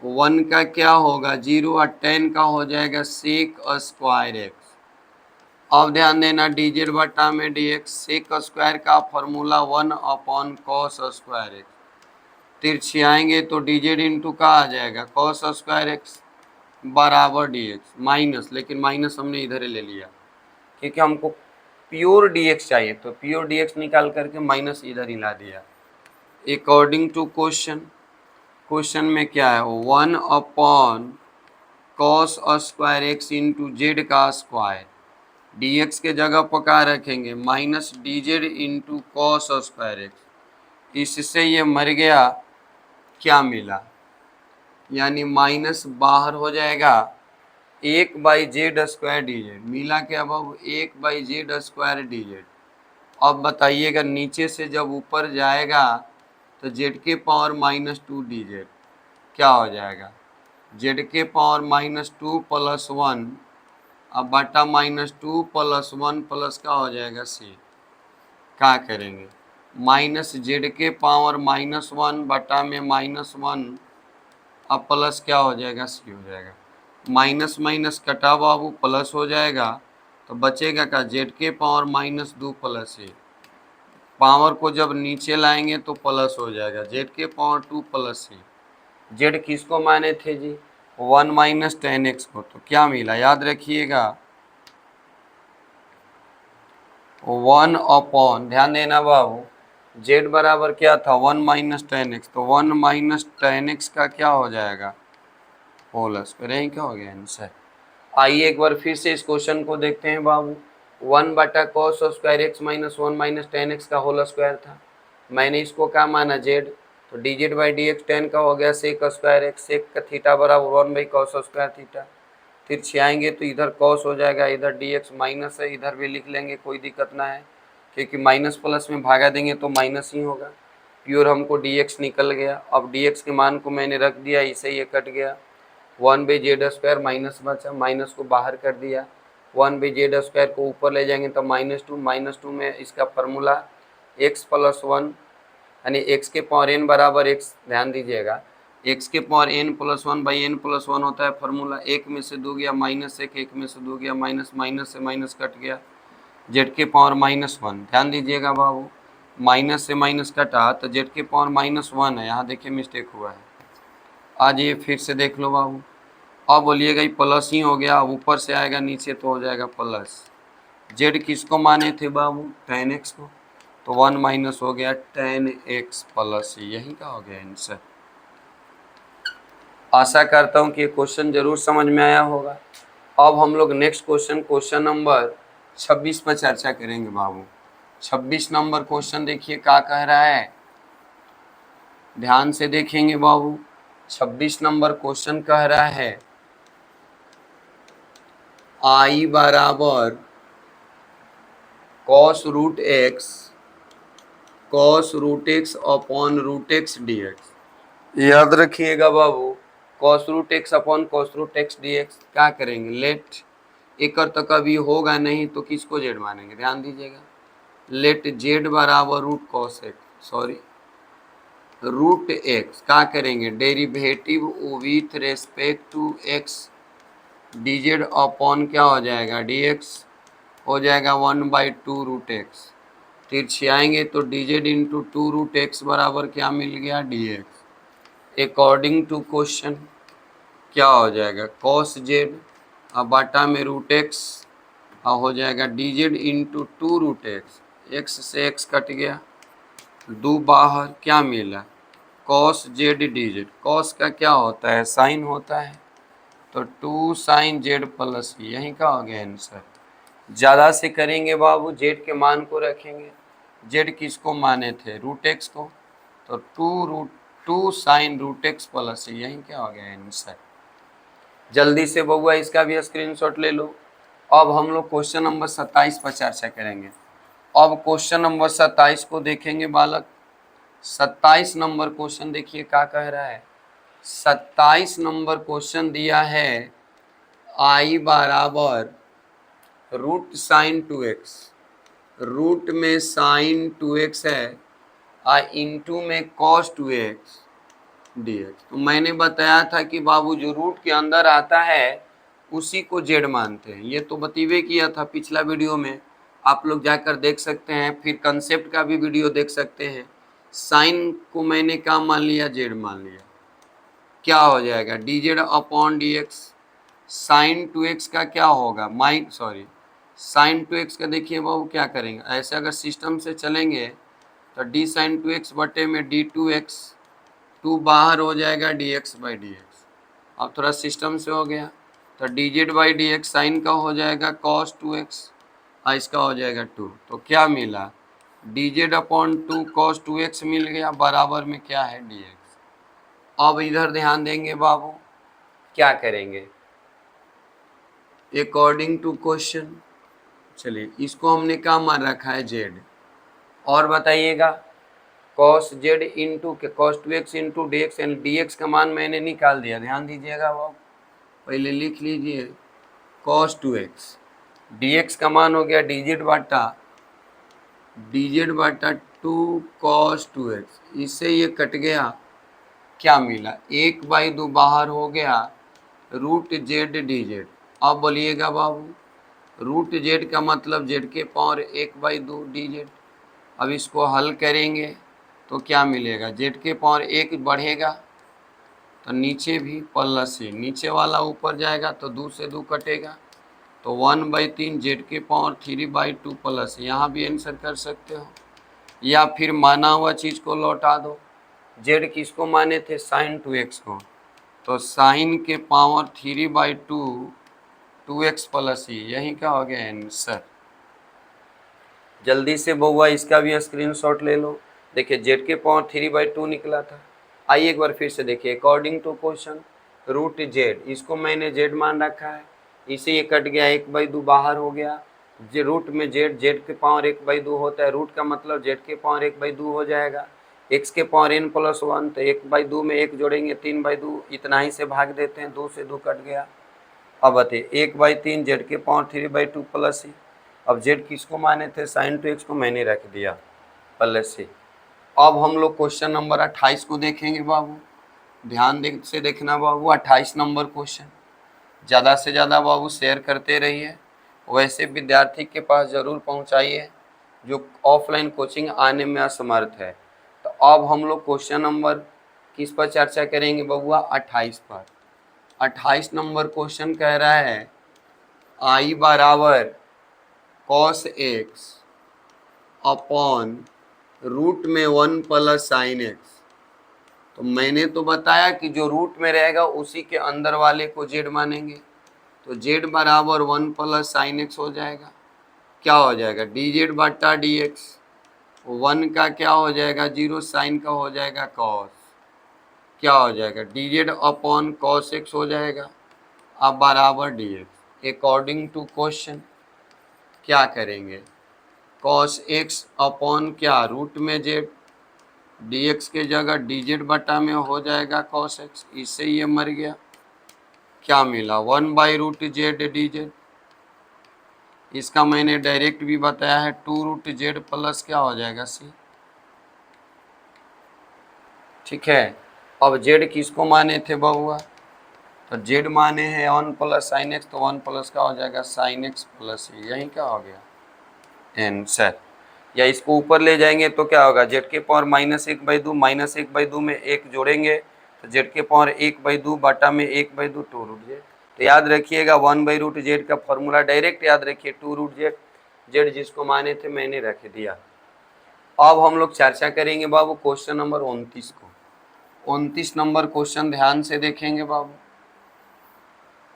1 का क्या होगा 0 और 10 का हो जाएगा सेक स्क्वायर एक्स। अब ध्यान देना डी जेड बटा में डी एक्स, सेक स्क्वायर का formula 1 upon cos square x, तिरछी आएंगे तो डी जेड इंटू का आ जाएगा कॉस स्क्वायर एक्स बराबर डी एक्स माइनस, लेकिन माइनस हमने इधर ही ले लिया क्योंकि हमको प्योर डी एक्स चाहिए, तो प्योर डी एक्स निकाल करके माइनस इधर ही ला दिया। अकॉर्डिंग टू क्वेश्चन, क्वेश्चन में क्या है 1 upon cos square x into Z का स्क्वायर, dx के जगह पर क्या रखेंगे, minus D z into cos square x. इससे ये मर गया, क्या मिला, यानी माइनस बाहर हो जाएगा 1/z² dz, मिला क्या बाबू, 1/z² dz। अब बताइएगा नीचे से जब ऊपर जाएगा तो z के पावर -2 dz क्या हो जाएगा, z के पावर -2 + 1, अब बटा -2 + 1 प्लस क्या हो जाएगा c। क्या करेंगे, माइनस जेड के पावर -1 बटा में -1, अब प्लस क्या हो जाएगा, सी हो जाएगा। माइनस माइनस कटा बाबू, प्लस हो जाएगा, तो बचेगा का जेड के पावर -2 प्लस ए। पावर को जब नीचे लाएंगे तो प्लस हो जाएगा, जेड के पावर 2 प्लस ए। जेड किसको माने थे जी, 1 - tan x को, तो क्या मिला याद रखिएगा, 1/, ध्यान देना बाबू, जेड बराबर क्या था, 1 - tan x, तो 1 - tan x का क्या हो जाएगा, होल स्क्वायर। यही क्या हो गया आंसर। आइए एक बार फिर से इस क्वेश्चन को देखते हैं बाबू। 1/cos² x - 1 - tan x का होल स्क्वायर था, मैंने इसको क्या माना, जेड, तो dz/dx tan का हो गया सेक स्क्वायर एक्स, सेक का थीटा बराबर 1/cos² थीटा। फिर आएंगे तो इधर कॉस हो जाएगा, इधर dx माइनस है, इधर भी लिख लेंगे, कोई दिक्कत ना है, क्योंकि माइनस प्लस में भागा देंगे तो माइनस ही होगा। प्योर हमको dx निकल गया। अब dx के मान को मैंने रख दिया, इसे ये कट गया, 1/z² माइनस बचा, माइनस को बाहर कर दिया, 1/z² को ऊपर ले जाएंगे तो -2 में इसका फार्मूला x + 1, यानी x के पावर n बराबर x, ध्यान दीजिएगा, x के पावर n + 1/n + 1 होता है फार्मूला। एक में से 2 गया -1, एक में से 2 गया माइनस, माइनस से माइनस कट गया, z के पावर -1, ध्यान दीजिएगा बाबू, माइनस से माइनस कटा तो z के पावर -1 है, यहाँ देखिए मिस्टेक हुआ है। आज ये फिर से देख लो बाबू, अब बोलिएगा ये प्लस ही हो गया, अब ऊपर से आएगा नीचे तो हो जाएगा प्लस। जेड किसको माने थे बाबू, tan x को, तो 1 - हो गया tan x प्लस, यही का हो गया आंसर। आशा करता हूँ कि ये क्वेश्चन जरूर समझ में आया होगा। अब हम लोग नेक्स्ट क्वेश्चन नंबर 26 पर चर्चा करेंगे बाबू। 26 नंबर क्वेश्चन देखिए क्या कह रहा है, ध्यान से देखेंगे बाबू। 26 नंबर क्वेश्चन कह रहा है I बराबर cos √x upon √x dx। याद रखिएगा बाबू, cos √x upon cos √x dx क्या करेंगे, लेट एक तो कभी होगा नहीं तो किसको जेड मानेंगे, ध्यान दीजिएगा, लेट जेड बराबर √x क्या करेंगे, derivative with respect to x dz upon क्या हो जाएगा, dx हो जाएगा 1/2 √x। फिर आएंगे तो dz इंटू 2 √x बराबर क्या मिल गया, dx। अकॉर्डिंग टू क्वेश्चन क्या हो जाएगा, cos z, अब बाटा में √x, और हो जाएगा dz इंटू 2 √x, x से x कट गया, 2 बाहर, क्या मिला, cos z dz। cos का क्या होता है, साइन होता है, तो 2 sin z प्लस, यही का हो गया आंसर। ज़्यादा से करेंगे बाबू, जेड के मान को रखेंगे, जेड किसको माने थे, √x को, तो 2 sin √x प्लस, यही क्या हो गया आंसर। जल्दी से बउआ इसका भी स्क्रीनशॉट ले लो। अब हम लोग क्वेश्चन नंबर 27 पर चर्चा करेंगे। अब क्वेश्चन नंबर 27 को देखेंगे बालक। 27 नंबर क्वेश्चन देखिए क्या कह रहा है। 27 नंबर क्वेश्चन दिया है I बराबर √sin2x, रूट में sin 2x है और इंटू में cos 2x dx। तो मैंने बताया था कि बाबू जो रूट के अंदर आता है उसी को जेड मानते हैं, ये तो बतीवे किया था पिछला वीडियो में, आप लोग जाकर देख सकते हैं, फिर कंसेप्ट का भी वीडियो देख सकते हैं। साइन को मैंने क्या मान लिया, जेड मान लिया, क्या हो जाएगा dz upon dx। Sign 2x का क्या होगा, साइन 2x का देखिए बाबू क्या करेंगे, ऐसे अगर सिस्टम से चलेंगे तो d sin 2x बटे में d2x, 2 बाहर हो जाएगा dx/dx। अब थोड़ा सिस्टम से हो गया तो dz/dx साइन का हो जाएगा cos 2x, इसका हो जाएगा 2। तो क्या मिला, dz अपॉन 2 cos 2x मिल गया, बराबर में क्या है dx। अब इधर ध्यान देंगे बाबू, क्या करेंगे अकॉर्डिंग टू क्वेश्चन। चलिए इसको हमने क्या मान रखा है z, और बताइएगा cos z into cos 2x into D x, यानी डी एक्स का मान मैंने निकाल दिया। ध्यान दीजिएगा बाबू, पहले लिख लीजिए cos 2x, dx का मान हो गया dz बटा 2 cos 2x, इससे ये कट गया, क्या मिला 1/2 बाहर हो गया, रूट जेड डी जेड। अब बोलिएगा बाबू रूट जेड का मतलब जेड के पावर 1/2 डी जेड। अब इसको हल करेंगे तो क्या मिलेगा, जेड के पावर 1 बढ़ेगा तो नीचे भी प्लस ही, नीचे वाला ऊपर जाएगा तो 2 से 2 कटेगा, तो 1/3 जेड के पावर 3/2 प्लस, यहाँ भी आंसर कर सकते हो, या फिर माना हुआ चीज़ को लौटा दो। जेड किसको माने थे, साइन 2x को, तो साइन के पावर 3/2 2x प्लस ही, यही का हो गया आंसर। जल्दी से बउआ इसका भी स्क्रीनशॉट ले लो। देखिए जेड के पावर 3/2 निकला था। आइए एक बार फिर से देखिए, according to question root z, इसको मैंने जेड मान रखा है, इसे ये कट गया 1/2 बाहर हो गया, जे रूट में जेड, जेड के पावर 1/2 होता है, रूट का मतलब जेड के पावर 1/2 हो जाएगा, एक्स के पावर n + 1, तो 1/2 में 1 जोड़ेंगे 3/2, इतना ही से भाग देते हैं, 2 से 2 कट गया। अब बताइए 1/3 जेड के पावर 3/2 प्लस ही, अब जेड किसको माने थे, साइन 2x को मैंने रख दिया प्लस ही। अब हम लोग क्वेश्चन नंबर 28 को देखेंगे बाबू, ध्यान से देखना बाबू, 28 नंबर क्वेश्चन। ज़्यादा से ज़्यादा बाबू शेयर करते रहिए, वैसे विद्यार्थी के पास ज़रूर पहुंचाइए जो ऑफलाइन कोचिंग आने में असमर्थ है। तो अब हम लोग क्वेश्चन नंबर किस पर चर्चा करेंगे बबुआ, 28 पर। 28 नंबर क्वेश्चन कह रहा है आई बराबर cos x अपॉन रूट में 1 प्लस साइन एक्स। तो मैंने तो बताया कि जो रूट में रहेगा उसी के अंदर वाले को जेड मानेंगे, तो जेड बराबर 1 प्लस साइन एक्स हो जाएगा, क्या हो जाएगा डी जेड बटा डी एक्स, 1 का क्या हो जाएगा 0, साइन का हो जाएगा कॉस, क्या हो जाएगा d Z upon cos x हो जाएगा, अब बराबर d x. According to question क्या करेंगे, कॉस एक्स अपॉन क्या रूट में जेड, डी एक्स के जगह डी जेड बटा में हो जाएगा कॉस एक्स, इससे ये मर गया, क्या मिला 1/√z डी जेड। इसका मैंने डायरेक्ट भी बताया है 2√z प्लस क्या हो जाएगा सी, ठीक है। अब जेड किसको माने थे बबुआ, तो जेड माने हैं 1 प्लस साइन एक्स, तो 1 प्लस का हो जाएगा साइन एक्स प्लस, यही क्या हो गया आंसर। या इसको ऊपर ले जाएंगे तो क्या होगा, जेड के पावर -1/2, -1/2 में 1 जोड़ेंगे तो जेड के पावर 1/2 बटा में 1/2 2√z। तो याद रखिएगा 1/√z का फॉर्मूला डायरेक्ट याद रखिए 2√z, जेड जिसको माने थे मैंने रख दिया। अब हम लोग चर्चा करेंगे बाबू क्वेश्चन नंबर 29 को। 29 नंबर क्वेश्चन ध्यान से देखेंगे बाबू।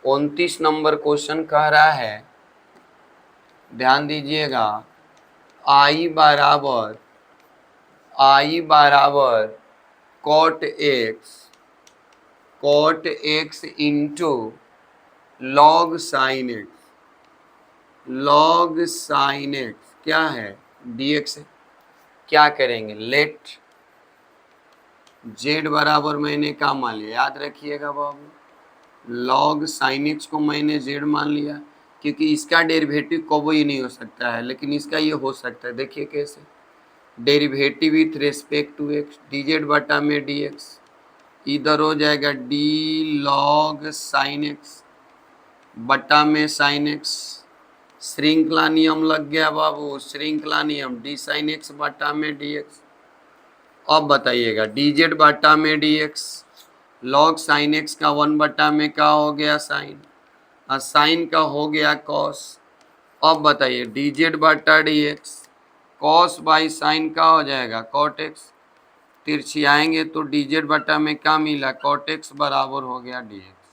29 नंबर क्वेश्चन कह रहा है, ध्यान दीजिएगा, आई बराबर cot x into log sine x क्या है dx है। क्या करेंगे, लेट जेड बराबर मैंने क्या मान लिया, याद रखिएगा बाबू, लॉग साइन एक्स को मैंने जेड मान लिया, क्योंकि इसका डेरिवेटिव कभी नहीं हो सकता है, लेकिन इसका ये हो सकता है। देखिए कैसे, derivative with respect to x, d z बटा में डी एक्स, इधर हो जाएगा डी लॉग साइन एक्स बटा में साइन एक्स, श्रृंखला नियम लग गया बाबू, श्रृंखला नियम, डी साइन एक्स बटा में डी एक्स। अब बताइएगा डी जेड बटा में D x, log sine x का 1 बटा में क्या हो गया साइन, और साइन का हो गया कॉस। अब बताइए डी जेड बटा D x, cos by sine का हो जाएगा कॉट एक्स, तिरछी आएंगे तो डी जेड बटा में क्या मिला कॉट एक्स बराबर हो गया डी एक्स।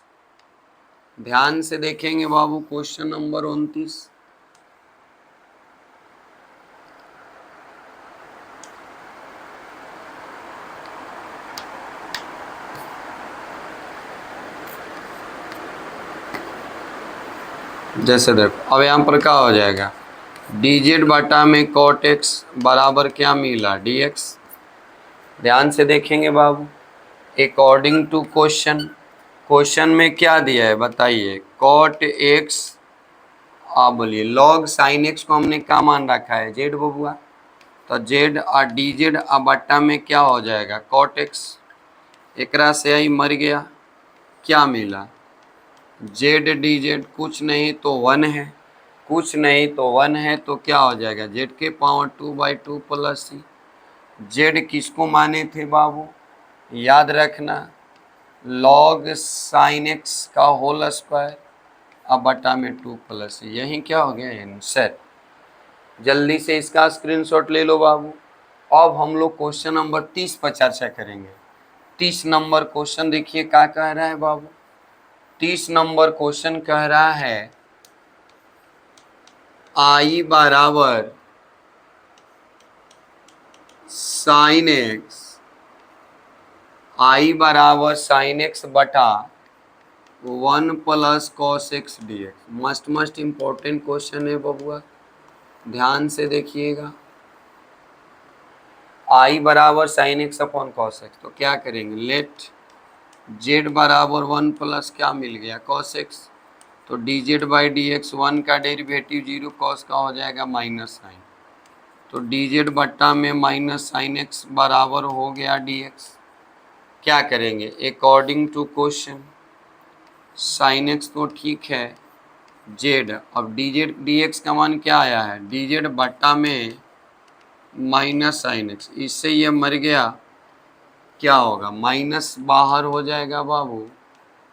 ध्यान से देखेंगे बाबू क्वेश्चन नंबर 29। जैसे देखो अब यहाँ पर क्या हो जाएगा, डी जेड बटा में कॉट एक्स बराबर क्या मिला, डी एक्स। ध्यान से देखेंगे बाबू, अकॉर्डिंग टू क्वेश्चन, क्वेश्चन में क्या दिया है बताइए, कॉट एक्स, आप बोलिए लॉग साइन एक्स को हमने क्या मान रखा है, जेड बबुआ। तो जेड और डी जेड और बट्टा में क्या हो जाएगा, कॉट एक्स। एकरा से ही मर गया, क्या मिला, जेड डी जेड कुछ नहीं तो 1 है, कुछ नहीं तो 1 है, तो क्या हो जाएगा, जेड के पावर 2/2 प्लस सी। जेड किसको माने थे बाबू, याद रखना, लॉग साइन एक्स का होल स्क्वायर अब बटा में 2 प्लस, यही क्या हो गया आंसर। जल्दी से इसका स्क्रीनशॉट ले लो बाबू। अब हम लोग क्वेश्चन नंबर 30 पर चर्चा करेंगे। 30 नंबर क्वेश्चन देखिए क्या कह रहा है बाबू, 30 नंबर क्वेश्चन कह रहा है आई बराबर साइन एक्स, आई बराबर साइन एक्स बटा 1 plus cos x D x. Must important question है बबुआ, ध्यान से देखिएगा। आई बराबर sine x upon cos x, तो क्या करेंगे, लेट जेड बराबर 1 प्लस क्या मिल गया, कॉस एक्स। तो D z by D x, 1 का डेरिवेटिव 0, कॉस का हो जाएगा माइनस साइन। तो डी जेड बट्टा में माइनस साइन एक्स बराबर हो गया डी एक्स। क्या करेंगे, according to question, sine x तो ठीक है, जेड, अब डी जेड डी एक्स का मान क्या आया है, डी जेड बट्टा में माइनस साइन एक्स, इससे ये मर गया, क्या होगा, माइनस बाहर हो जाएगा बाबू,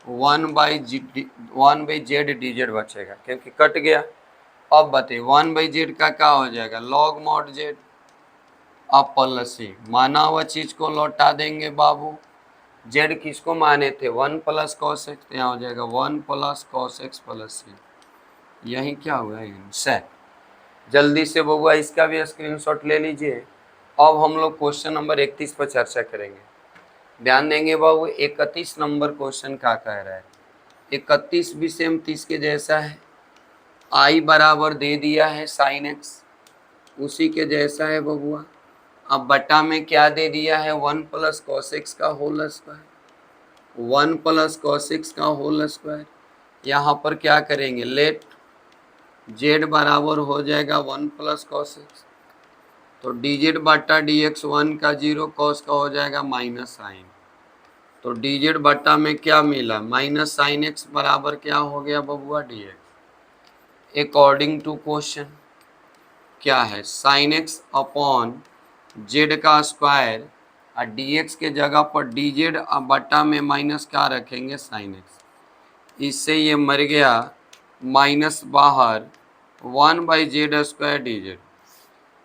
1/जेड डी जेड बचेगा क्योंकि कट गया। अब बताइए 1/जेड का क्या हो जाएगा, लॉग मॉड जेड, अब प्लस सी, माना हुआ चीज को लौटा देंगे बाबू। जेड किसको माने थे, 1 प्लस कॉस एक्स, यहाँ हो जाएगा 1 प्लस कॉस एक्स प्लस सी, यही क्या हुआ आंसर। जल्दी से बबुआ इसका भी स्क्रीनशॉट ले लीजिए। अब हम लोग क्वेश्चन नंबर 31 पर चर्चा करेंगे। ध्यान देंगे बाबू, 31 नंबर क्वेश्चन क्या कह रहा है, 31 भी सेम 30 के जैसा है, आई बराबर दे दिया है साइन एक्स, उसी के जैसा है बबुआ। अब बटा में क्या दे दिया है, 1 प्लस कॉस एक्स का whole square, 1 plus cos x का होल स्क्वायर। यहाँ पर क्या करेंगे, लेट जेड बराबर हो जाएगा 1 प्लस कॉस एक्स, तो डी जेड बटा डी एक्स, 1 का 0, कॉस का हो जाएगा माइनस साइन। तो डी जेड बटा में क्या मिला, माइनस साइन एक्स बराबर क्या हो गया बबुआ, d x. According to question क्या है, साइन एक्स अपॉन जेड का स्क्वायर, और डी एक्स के जगह पर डी जेड बटा में माइनस क्या रखेंगे, साइन एक्स, इससे ये मर गया, माइनस बाहर 1/जेड स्क्वायर डी जेड।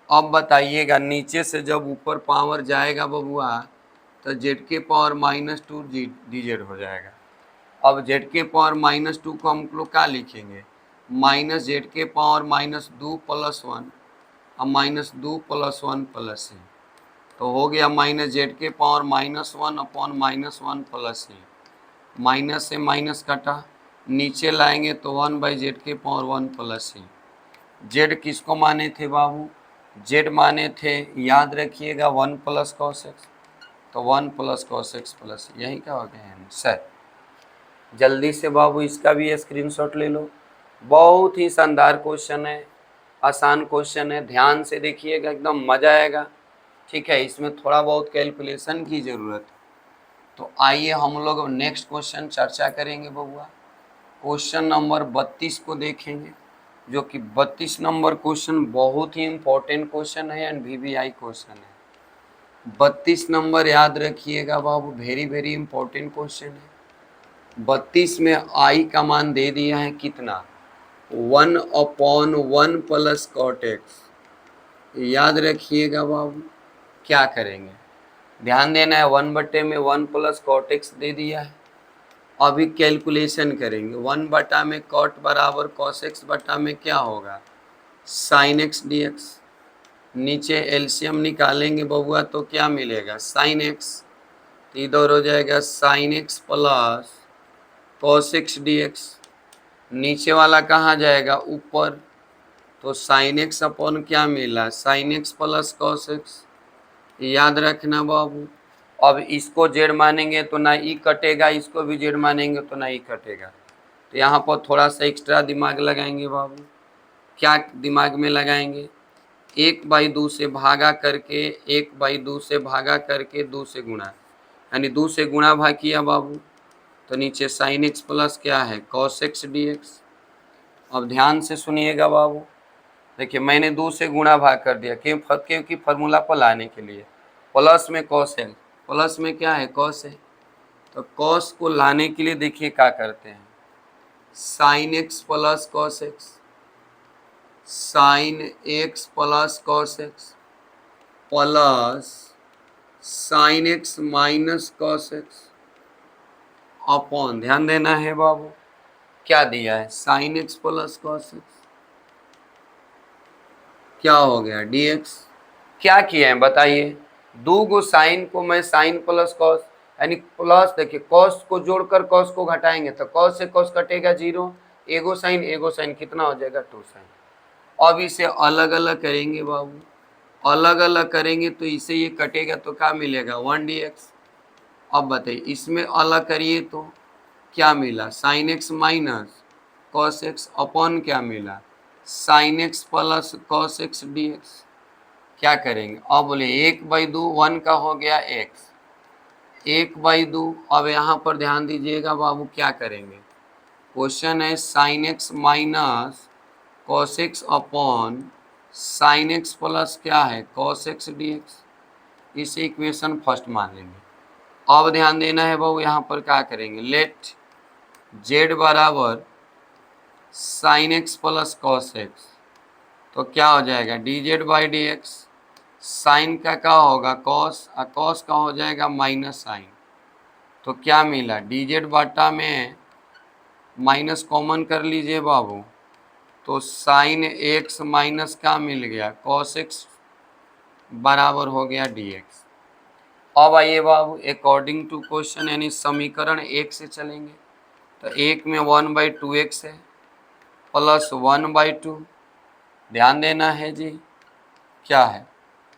अब बताइएगा नीचे से जब ऊपर पावर जाएगा बबुआ, तो जेड के पावर -2 डी जेड हो जाएगा। अब जेड के पावर -2 को हम लोग क्या लिखेंगे, माइनस जेड के पावर -2 + 1, अब -2 + 1 + c, तो हो गया माइनस जेड के पावर -1 अपॉन -1 + c, माइनस से माइनस कटा, नीचे लाएंगे तो 1/जेड के पावर 1 + c। जेड किसको माने थे बाबू, जेड माने थे, याद रखिएगा 1 प्लस कॉस एक्स, तो 1 प्लस कॉस एक्स प्लस, यही क्या हो गया आंसर। जल्दी से बाबू इसका भी स्क्रीनशॉट ले लो, बहुत ही शानदार क्वेश्चन है, आसान क्वेश्चन है, ध्यान से देखिएगा एकदम मजा आएगा। ठीक है, इसमें थोड़ा बहुत कैलकुलेशन की ज़रूरत है। तो आइए हम लोग नेक्स्ट क्वेश्चन चर्चा करेंगे बबुआ, क्वेश्चन नंबर 32 को देखेंगे, जो कि 32 नंबर क्वेश्चन बहुत ही इम्पोर्टेंट क्वेश्चन है एंड वीवीआई क्वेश्चन है। 32 नंबर याद रखिएगा बाबू, वेरी इम्पोर्टेंट क्वेश्चन है। 32 में आई का मान दे दिया है कितना, 1/1 प्लस कॉट एक्स। याद रखिएगा बाबू, क्या करेंगे, ध्यान देना है, 1/में 1 प्लस कॉट एक्स दे दिया है। अभी कैलकुलेशन करेंगे, 1 बटा में कॉट बराबर कॉस एक्स बटा में क्या होगा, साइन एक्स डी एक्स। नीचे एलसीएम निकालेंगे बबुआ तो क्या मिलेगा, साइन एक्स, इधर हो जाएगा sign x plus cos x D x. नीचे वाला कहाँ जाएगा, ऊपर। तो साइन एक्स अपॉन क्या मिला, sign x plus cos x. याद रखना बाबू। अब इसको जेड मानेंगे तो ना ई कटेगा, इसको भी जेड मानेंगे तो ना ई कटेगा। तो यहाँ पर थोड़ा सा एक्स्ट्रा दिमाग लगाएंगे बाबू। क्या दिमाग में लगाएंगे, 1/2 से भागा करके, 1/2 से भागा करके 2 से गुणा, यानी 2 से गुणा भाग किया बाबू। तो नीचे साइन एक्स प्लस क्या है, कॉस एक्स डी एक्स। अब ध्यान से सुनिएगा बाबू। देखिए मैंने 2 से गुणा भाग कर दिया क्योंकि फार्मूला पर लाने के लिए। प्लस में कॉस है, प्लस में क्या है, कॉस है। तो कॉस को लाने के लिए देखिए क्या करते हैं, sign x plus cos x, sign x plus cos x plus sine x minus cos x upon, ध्यान देना है बाबू, क्या दिया है, sine x plus cos x, क्या हो गया dx। क्या किया है बताइए, 2 गो साइन को मैं साइन प्लस कॉस, यानी प्लस, देखिए कॉस को जोड़कर कॉस को घटाएंगे तो कॉस से कॉस कटेगा 0, एगो साइन कितना हो जाएगा 2 साइन। अब इसे अलग अलग करेंगे बाबू, अलग अलग करेंगे तो इसे ये कटेगा तो क्या मिलेगा 1 dx। अब बताइए इसमें अलग करिए तो क्या मिला, sine x minus cos x upon क्या मिला, sign x plus cos x D x. क्या करेंगे, अब बोले 1/2, 1 का हो गया x, 1/2। अब यहाँ पर ध्यान दीजिएगा बाबू, क्या करेंगे, क्वेश्चन है sine x minus cos x upon sine x plus क्या है कॉस एक्स डी एक्स। इसे इक्वेशन फर्स्ट मान लेंगे। अब ध्यान देना है बाबू, यहाँ पर क्या करेंगे, लेट जेड बराबर sine x plus cos x, तो क्या हो जाएगा d z by D x. Sine का क्या होगा कॉस, और कॉस का हो जाएगा माइनस साइन। तो क्या मिला, डी जेड बाटा में माइनस कॉमन कर लीजिए बाबू, तो साइन एक्स माइनस क्या मिल गया कॉस एक्स बराबर हो गया डी एक्स। अब आइए बाबू अकॉर्डिंग टू क्वेश्चन, यानी समीकरण 1 से चलेंगे। तो 1 में 1/2x है प्लस 1/2, ध्यान देना है जी, क्या है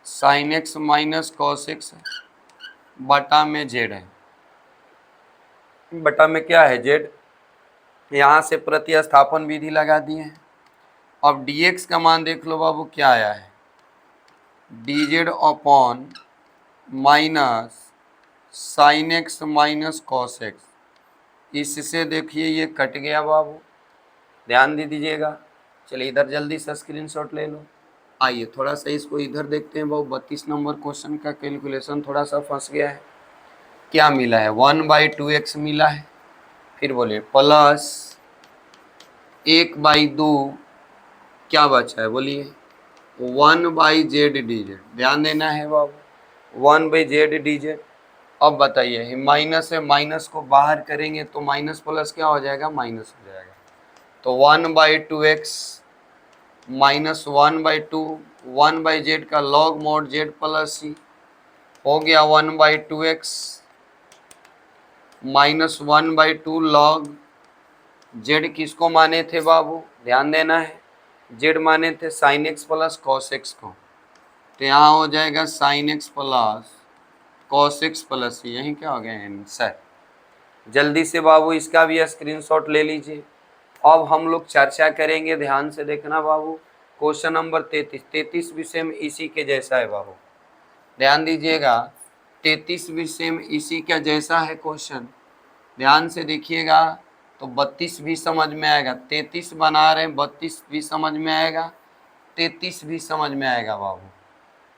sine x minus cos x है, बटा में जेड है, बटा में क्या है जेड। यहाँ से प्रतिस्थापन विधि लगा दिए हैं। अब dx का मान देख लो बाबू, क्या आया है D Z upon minus sine x minus cos x. इससे देखिए ये कट गया बाबू, ध्यान दे दीजिएगा। चलिए इधर जल्दी से स्क्रीनशॉट ले लो। आइए थोड़ा सा इसको इधर देखते हैं बाबू, 32 नंबर क्वेश्चन का कैलकुलेशन थोड़ा सा फंस गया है। क्या मिला है 1/2x मिला है, फिर बोले प्लस 1/2, क्या बचा है बोलिए 1/z dz। ध्यान देना है बाबू 1/z dz। अब बताइए माइनस है, माइनस को बाहर करेंगे तो माइनस प्लस क्या हो जाएगा, माइनस हो जाएगा। तो 1/2x माइनस 1/2, 1/z का log mode z plus c हो गया 1/2x माइनस 1/2 लॉग जेड। किसको माने थे बाबू, ध्यान देना है, जेड माने थे sign x plus cos x को। तो यहाँ हो जाएगा sign x plus cos x plus, यही क्या हो गया आंसर। जल्दी से बाबू इसका भी स्क्रीनशॉट ले लीजिए। अब हम लोग चर्चा करेंगे, ध्यान से देखना बाबू, क्वेश्चन नंबर 33 भी सेम इसी के जैसा है बाबू, ध्यान दीजिएगा। 33 भी सेम इसी का जैसा है क्वेश्चन, ध्यान से देखिएगा। तो 32 भी समझ में आएगा, 33 बना रहे हैं, 32 भी समझ में आएगा, 33 भी समझ में आएगा बाबू।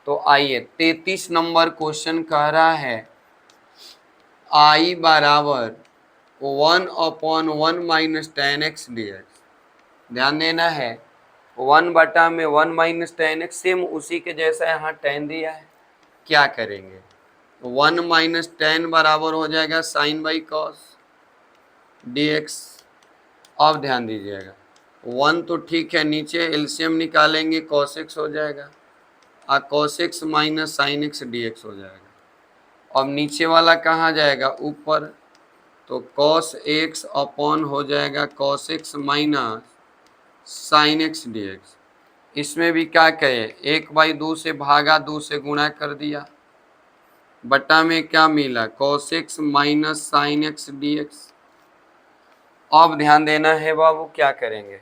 तो आइए 33 नंबर क्वेश्चन कह रहा है आई बराबर 1/1 माइनस tan x dx। ध्यान देना है 1 बटा में 1 माइनस tan x, सेम उसी के जैसा यहाँ tan दिया है। क्या करेंगे, 1 माइनस tan बराबर हो जाएगा साइन बाई कॉस dx। अब ध्यान दीजिएगा 1 तो ठीक है, नीचे एलसीएम निकालेंगे cos x हो जाएगा और cos x minus sine x D x हो जाएगा। अब नीचे वाला कहाँ जाएगा, ऊपर, तो cos x अपॉन हो जाएगा cos x minus sine x D x. इसमें भी क्या कहे, 1/2 से भागा 2 से गुणा कर दिया, बटा में क्या मिला cos x minus sine x D x. अब ध्यान देना है बाबू, क्या करेंगे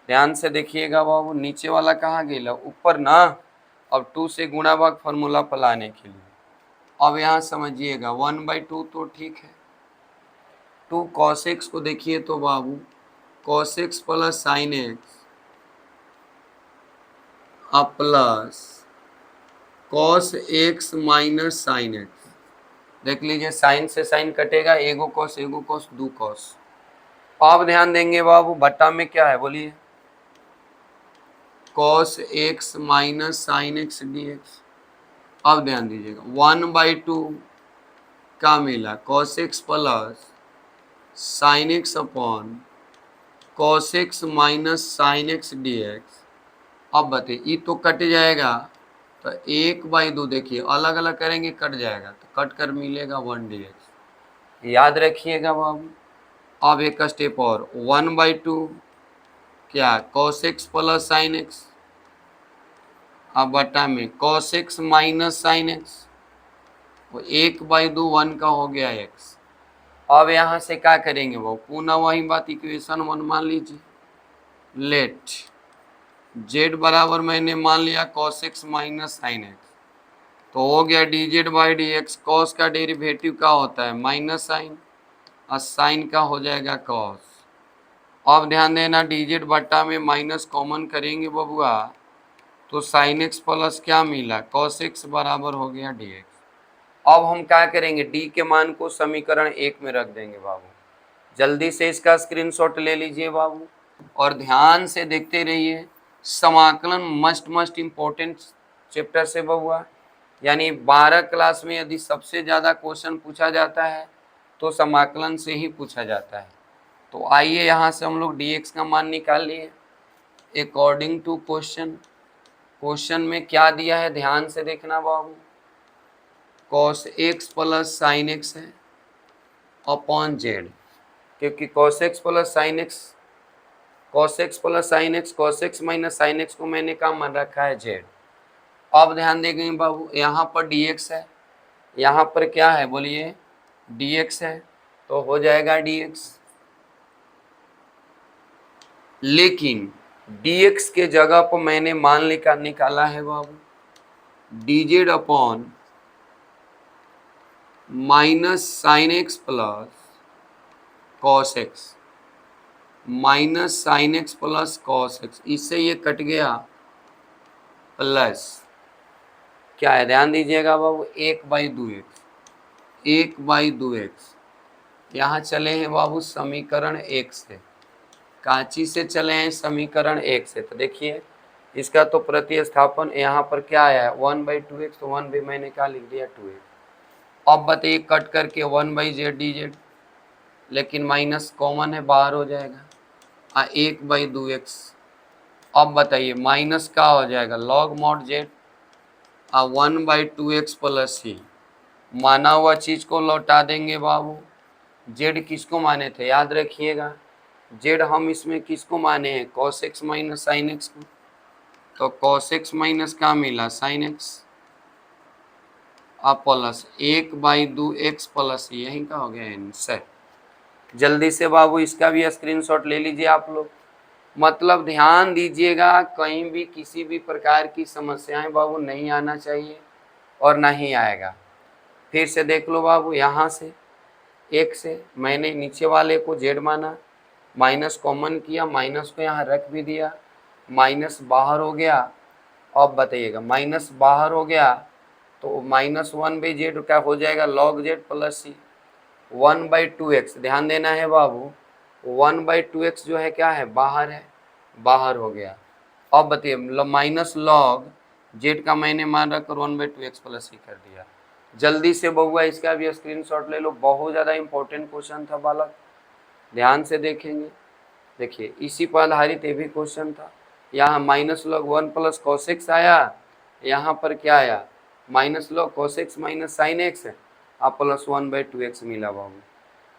ध्यान से देखिएगा बाबू, नीचे वाला कहाँ गया ऊपर ना। अब 2 से गुणा भाग फॉर्मूला पर लाने के लिए अब यहाँ समझिएगा 1/2 तो ठीक है। 2 cos x को देखिए तो बाबू cos x plus sine x अब plus cos x minus sine x. देख लीजिए साइन से साइन कटेगा, एगो cos दो cos। अब ध्यान देंगे बाबू बट्टा में क्या है बोलिए, cos x minus sine x D x. अब ध्यान दीजिएगा 1/2 क्या मिला cos x plus sine x upon cos x minus sine x D x. अब बताइए ये तो कट जाएगा, तो 1/2 देखिए अलग अलग करेंगे कट जाएगा, तो कट कर मिलेगा 1 डी एक्स। याद रखिएगा बाबू। अब एक स्टेप और 1/2 क्या cos x plus sine x, अब बटा में cos x minus sine x, वो 1/2 1 का हो गया x। अब यहाँ से क्या करेंगे वो पुनः वही बात, इक्वेशन 1 मान लीजिए, लेट z बराबर मैंने मान लिया cos x minus sine x, तो हो गया dz by D x. Cos का डेरिवेटिव क्या होता है माइनस साइन, और साइन का हो जाएगा कॉस। अब ध्यान देना dz बट्टा में माइनस कॉमन करेंगे बबुआ, तो साइन एक्स प्लस क्या मिला cos x बराबर हो गया dx। अब हम क्या करेंगे, d के मान को समीकरण 1 में रख देंगे बाबू। जल्दी से इसका स्क्रीनशॉट ले लीजिए बाबू और ध्यान से देखते रहिए। समाकलन मस्ट इम्पोर्टेंट चैप्टर से बबुआ, यानी 12 क्लास में यदि सबसे ज़्यादा क्वेश्चन पूछा जाता है तो समाकलन से ही पूछा जाता है। तो आइए यहाँ से हम लोग dx का मान निकाल लिए अकॉर्डिंग टू क्वेश्चन। क्वेश्चन में क्या दिया है ध्यान से देखना बाबू, cos x plus sine x है अपॉन जेड, क्योंकि cos x plus sine x cos x minus sine x को मैंने क्या मान रखा है जेड। अब ध्यान देंगे बाबू यहाँ पर dx है, यहाँ पर क्या है बोलिए dx है, तो हो जाएगा dx। लेकिन dx के जगह पर मैंने मान निकाला है बाबू dz upon minus sine x plus cos x, minus sine x plus cos x, इससे ये कट गया प्लस क्या है ध्यान दीजिएगा बाबू 1/2 एक्स, 1/2 एक्स। यहाँ चले हैं बाबू समीकरण 1 से, काची से चले हैं समीकरण 1 से। तो देखिए इसका तो प्रतिस्थापन यहाँ पर क्या आया है 1/2 एक्स, तो 1 भी मैंने क्या लिख दिया 2x। अब बताइए कट करके 1/z dz, लेकिन माइनस कॉमन है बाहर हो जाएगा 1/2 एक्स। अब बताइए माइनस का हो जाएगा log mod z 1/2 x plus C. माना हुआ चीज को लौटा देंगे बाबू। z किसको माने थे याद रखिएगा, z हम इसमें किसको माने हैं cos x minus sine x को, तो cos x माइनस का मिला साइन एक्स अब प्लस 1/2 एक्स प्लस यही का हो गया आंसर। जल्दी से बाबू इसका भी स्क्रीनशॉट ले लीजिए आप लोग। मतलब ध्यान दीजिएगा कहीं भी किसी भी प्रकार की समस्याएं बाबू नहीं आना चाहिए और ना ही आएगा। फिर से देख लो बाबू, यहाँ से एक से मैंने नीचे वाले को जेड माना, माइनस कॉमन किया, माइनस को यहाँ रख भी दिया, माइनस बाहर हो गया। अब बताइएगा माइनस बाहर हो गया तो -1/z क्या हो जाएगा लॉग z प्लस सी 1/2 एक्स। ध्यान देना है बाबू 1/2 एक्स जो है क्या है बाहर है, बाहर हो गया। अब बताइए माइनस लॉग जेड का मैंने मान रखकर 1/2 एक्स प्लस सी कर दिया। जल्दी से बउआ इसका भी स्क्रीनशॉट ले लो, बहुत ज़्यादा इंपॉर्टेंट क्वेश्चन था बालक, ध्यान से देखेंगे। देखिए इसी पर आधारित ये भी क्वेश्चन था। यहाँ minus log 1 plus cos x आया, यहाँ पर क्या आया minus log cos x minus sine x, आप प्लस 1/2 एक्स मिला बाबू।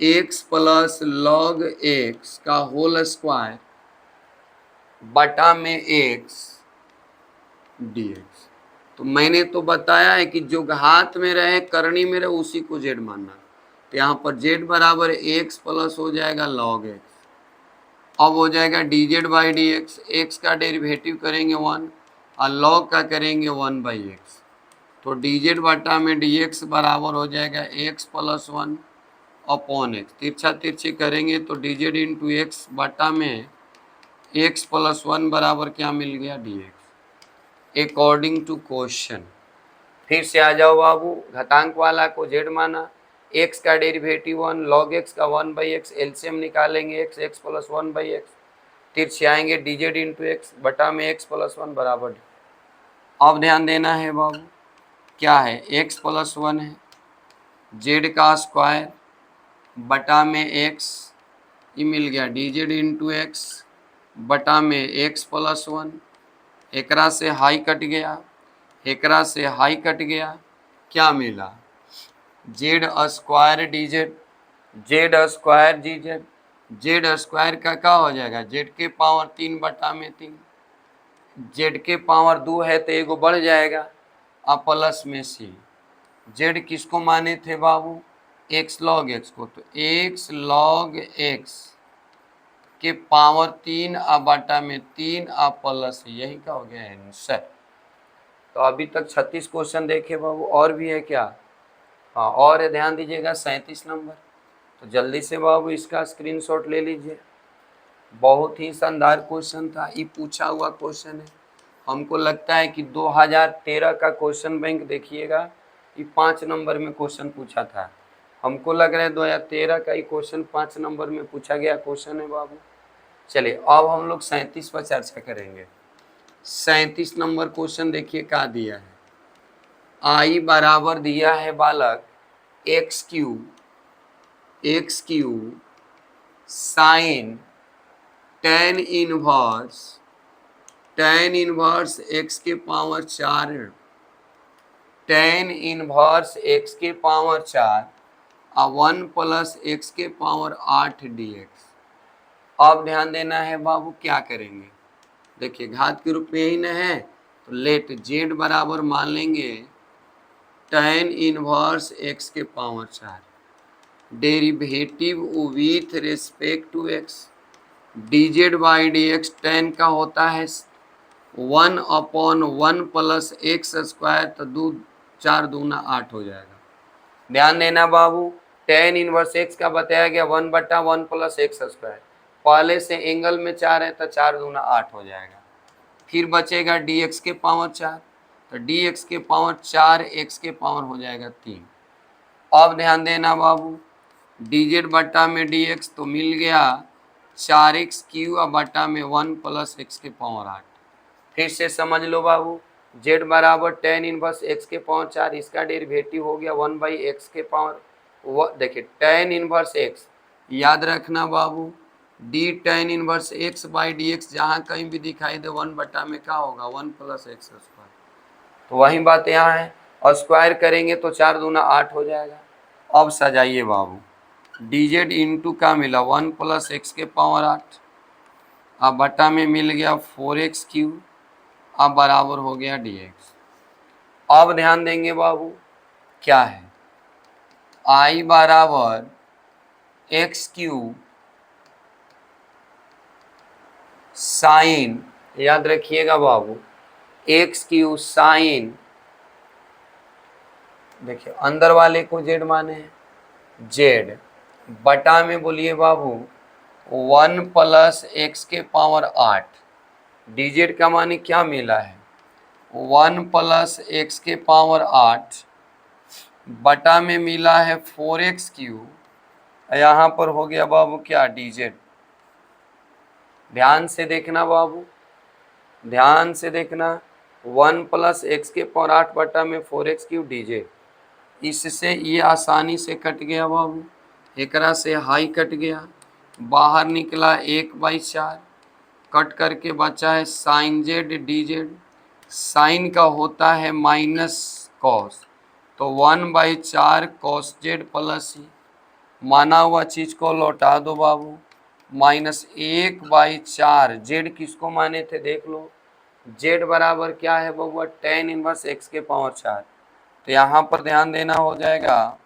एक्स प्लस लॉग एक्स का होल स्क्वायर बटा में एक्स dx। तो मैंने तो बताया है कि जो घात में रहे करनी में रहे उसी को z मानना। तो यहाँ पर z बराबर एक्स प्लस हो जाएगा लॉग एक्स, अब हो जाएगा dz by D x. X का डेरिवेटिव करेंगे 1 और लॉग का करेंगे 1/x। तो dz बटा में dx बराबर हो जाएगा x प्लस 1 अपॉन एक्स। तिरछा तिरछी करेंगे तो dz इंटू एक्स बटा में x प्लस 1 बराबर क्या मिल गया dx अकॉर्डिंग टू क्वेश्चन। फिर से आ जाओ बाबू, घातांक वाला को z माना, x का डेरिवेटिव 1 log x का 1/x, एलसीएम निकालेंगे x प्लस 1/x, तिरछे आएंगे dz इंटू एक्स बटा में x प्लस 1 बराबर। अब ध्यान देना है बाबू, क्या है x प्लस 1 है, z का स्क्वायर बटा में x, ये मिल गया dz इंटू एक्स बटा में x प्लस 1। एकरा से हाई कट गया, एकरा से हाई कट गया, क्या मिला Z square D Z, Z square G Z, Z square का क्या हो जाएगा जेड के पावर 3 बटा में 3, जेड के पावर 2 है तो एगो बढ़ जाएगा अब प्लस में सी। जेड किसको माने थे बाबू एक्स लॉग एक्स को, तो एक्स लॉग एक्स के पावर 3 आ बटा में 3 आ प्लस, यही का हो गया आंसर। तो अभी तक 36 क्वेश्चन देखे बाबू, और भी है क्या? हाँ और है, ध्यान दीजिएगा 37 नंबर। तो जल्दी से बाबू इसका स्क्रीनशॉट ले लीजिए। बहुत ही शानदार क्वेश्चन था, ये पूछा हुआ क्वेश्चन है। हमको लगता है कि 2013 का क्वेश्चन बैंक देखिएगा, ये 5 नंबर में क्वेश्चन पूछा था। हमको लग रहा है 2013 का ही क्वेश्चन 5 नंबर में पूछा गया क्वेश्चन है बाबू। चलिए अब हम लोग 37 पर चर्चा करेंगे। 37 नंबर क्वेश्चन देखिए क्या दिया है। आई बराबर दिया है बालक x cube sine tan inverse x के पावर 4, टेन इनवर्स एक्स के पावर 4 और 1 प्लस एक्स के पावर 8 dx। अब ध्यान देना है बाबू, क्या करेंगे देखिए घात के रूप में यही न है, तो लेट जेड बराबर मान लेंगे टेन इनवर्स एक्स के power 4, derivative with respect to x, dz by D x tan का होता है 1 अपॉन 1 प्लस एक्स स्क्वायर, तो 2 4 दूना 8 हो जाएगा। ध्यान देना बाबू, टेन इनवर्स एक्स का बताया गया 1 बटा 1 प्लस एक्स स्क्वायर, पहले से एंगल में 4 है तो 4 दूना 8 हो जाएगा। फिर बचेगा dx के पावर 4, तो dx के पावर 4 x के पावर हो जाएगा 3। अब ध्यान देना बाबू, dz बटा में dx तो मिल गया 4x क्यू बटा में 1 प्लस एक्स के पावर 8। फिर से समझ लो बाबू, z बराबर टेन इनवर्स एक्स के पावर 4, इसका डेरिवेटिव हो गया 1/x के पावर, देखिए टेन इनवर्स एक्स, याद रखना बाबू D tan inverse x by D x जहाँ कहीं भी दिखाई दे 1 बटा में क्या होगा 1 प्लस एक्स स्क्वायर, तो वही बात यहाँ है। और स्क्वायर करेंगे तो 4 दूना 8 हो जाएगा। अब सजाइए बाबू, dz इंटू का मिला 1 प्लस एक्स के पावर 8 अब बटा में मिल गया 4x क्यू, अब बराबर हो गया dx। अब ध्यान देंगे बाबू, क्या है आई बराबर एक्स क्यू साइन, याद रखिएगा बाबू एक्स क्यू साइन, देखिए अंदर वाले को जेड माने जेड बटा में बोलिए बाबू 1 प्लस एक्स के पावर 8, dz का माने क्या मिला है 1 प्लस एक्स के पावर 8 बटा में मिला है 4x क्यू, यहाँ पर हो गया बाबू क्या dz। ध्यान से देखना बाबू, ध्यान से देखना 1 प्लस एक्स के पावर 8 बटा में 4x क्यू dz, इससे ये आसानी से कट गया बाबू, एकरा से हाई कट गया, बाहर निकला 1/4, कट करके बचा है sine z d z, sine का होता है माइनस कॉस, तो 1/4 कॉस जेड प्लस ही, माना हुआ चीज को लौटा दो बाबू। -1/4 जेड किसको माने थे देख लो। जेड बराबर क्या है बबुआ, tan इनवर्स x के पावर 4। तो यहाँ पर ध्यान देना हो जाएगा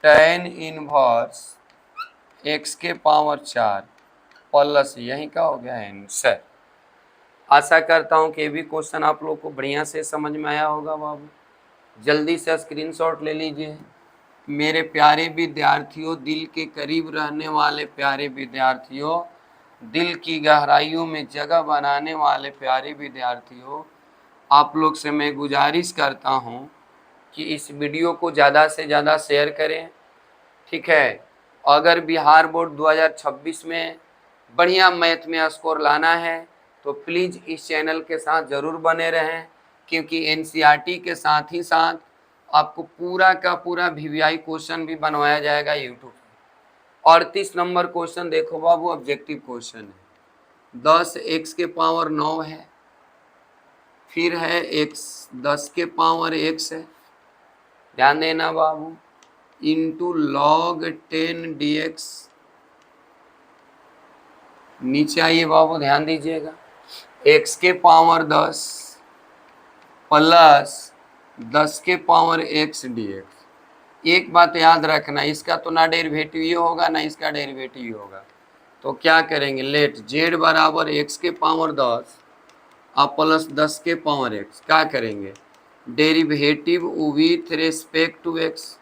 tan इनवर्स x के पावर 4 प्लस यही का हो गया आंसर। आशा करता हूँ कि ये भी क्वेश्चन आप लोग को बढ़िया से समझ में आया होगा बाबू। जल्दी से स्क्रीनशॉट ले लीजिए। मेरे प्यारे विद्यार्थियों, दिल के करीब रहने वाले प्यारे विद्यार्थियों, दिल की गहराइयों में जगह बनाने वाले प्यारे विद्यार्थियों, आप लोग से मैं गुजारिश करता हूं कि इस वीडियो को ज़्यादा से ज़्यादा शेयर करें, ठीक है। अगर बिहार बोर्ड 2026 में बढ़िया मैथ में स्कोर लाना है तो प्लीज़ इस चैनल के साथ ज़रूर बने रहें, क्योंकि एनसीईआरटी के साथ ही साथ आपको पूरा का पूरा वीवीआई क्वेश्चन भी बनवाया जाएगा यूट्यूब पे। 38 नंबर क्वेश्चन देखो बाबू, ऑब्जेक्टिव क्वेश्चन है। 10x के पावर 9 है, फिर है x 10 के पावर x है, ध्यान देना बाबू, इंटू log 10 dx। नीचे आइए बाबू, ध्यान दीजिएगा, x के पावर 10 प्लस 10 के पावर x dx। एक बात याद रखना, इसका तो ना डेरिवेटिव होगा ना इसका डेरिवेटिव होगा। तो क्या करेंगे, लेट z बराबर x के पावर 10 और प्लस 10 के पावर x, क्या करेंगे, derivative with respect to x,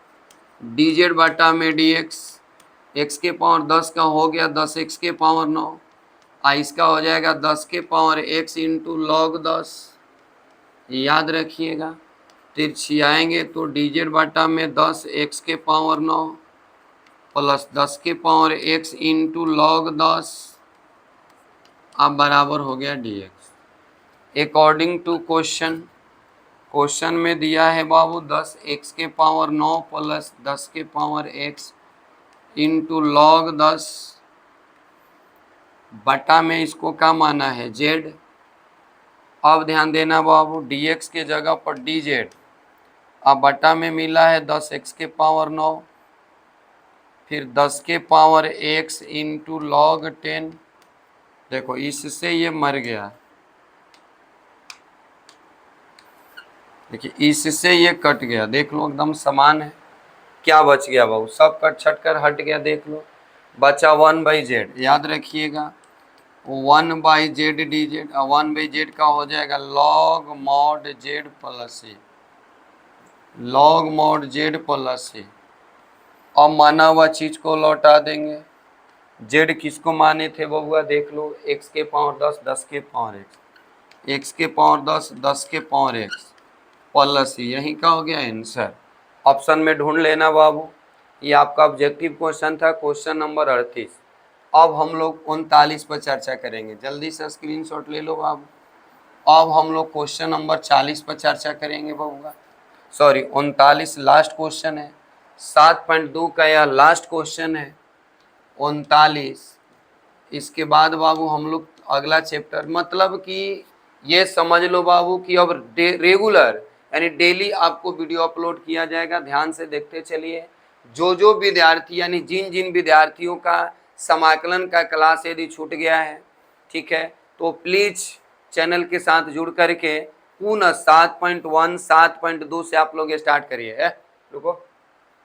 dz बटा में dx। x के पावर 10 का हो गया 10x के पावर 9, इसका हो जाएगा 10 के पावर x इंटू लॉग 10। याद रखिएगा, तिरछी आएंगे तो dz बटा में 10x के पावर 9 प्लस 10 के पावर x इंटू लॉग 10, अब बराबर हो गया dx। अकॉर्डिंग टू क्वेश्चन में दिया है बाबू 10x के पावर 9 प्लस 10 के पावर x इंटू लॉग 10 बटा में इसको क्या माना है z। अब ध्यान देना बाबू, dx के जगह पर dz, अब बटा में मिला है 10x के पावर 9, फिर 10 के पावर x इंटू लॉग 10। देखो इससे ये मर गया, देखिए इससे ये कट गया, देख लो एकदम समान है। क्या बच गया बाबू, सब कट छट कर हट गया, देख लो बचा 1/z। याद रखिएगा 1/z dz, 1/z का हो जाएगा log mod z प्लस ए, log mod z प्लस ए। अब माना हुआ चीज को लौटा देंगे। z किसको माने थे बबुआ, देख लो, x के पावर 10 10 के पावर x के पावर 10 10 के पावर x प्लस यही का हो गया आंसर। ऑप्शन में ढूंढ लेना बाबू, ये आपका ऑब्जेक्टिव क्वेश्चन था, क्वेश्चन नंबर 38। अब हम लोग 39 पर चर्चा करेंगे, जल्दी से स्क्रीनशॉट ले लो बाबू। अब हम लोग क्वेश्चन नंबर 40 पर चर्चा करेंगे बबुआ, सॉरी 39 लास्ट क्वेश्चन है, 7.2 का यह लास्ट क्वेश्चन है 39। इसके बाद बाबू हम लोग अगला चैप्टर, मतलब कि ये समझ लो बाबू कि अब रेगुलर यानी डेली आपको वीडियो अपलोड किया जाएगा। ध्यान से देखते चलिए, जो विद्यार्थी यानी जिन जिन विद्यार्थियों का समाकलन का क्लास यदि छूट गया है, ठीक है, तो प्लीज चैनल के साथ जुड़ करके पुनः 7.1 7.2 से आप लोग स्टार्ट करिए। रुको,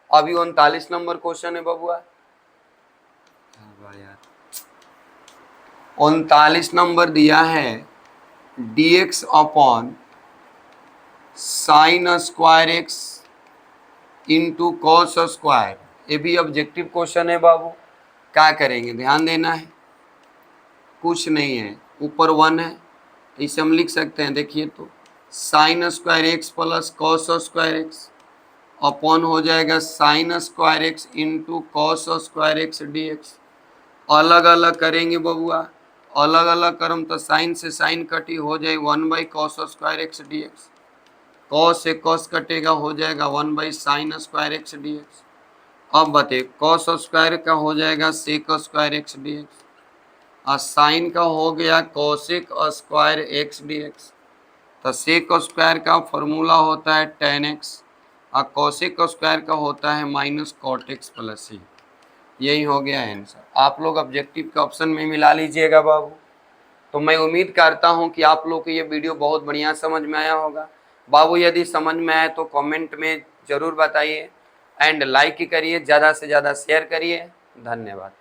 अभी 39 नंबर क्वेश्चन है बबुआ, 39 नंबर दिया है dx upon sine square x into cos square. ये भी ऑब्जेक्टिव क्वेश्चन है बाबू। क्या करेंगे, ध्यान देना है, कुछ नहीं है, ऊपर 1 है, इसे हम लिख सकते हैं, देखिए तो sine square x plus cos square x upon हो जाएगा sine square x into cos square x dx। अलग अलग करेंगे बबुआ, अलग अलग करम तो साइन से साइन कटी, हो जाए 1/cos square x dx, cos से कॉस कटेगा, हो जाएगा 1/sin स्क्वायर x dx। अब बताइए कॉस स्क्वायर का हो जाएगा सेक स्क्वायर x dx और साइन का हो गया कोसेक स्क्वायर x dx। तो सेक स्क्वायर का फॉर्मूला होता है tan x और कोसेक स्क्वायर का होता है माइनस कॉट x प्लस सी। यही हो गया आंसर। आप लोग ऑब्जेक्टिव के ऑप्शन में मिला लीजिएगा बाबू। तो मैं उम्मीद करता हूं कि आप लोग को ये वीडियो बहुत बढ़िया समझ में आया होगा बाबू। यदि समझ में आए तो कमेंट में जरूर बताइए एंड लाइक करिए, ज़्यादा से ज़्यादा शेयर करिए। धन्यवाद।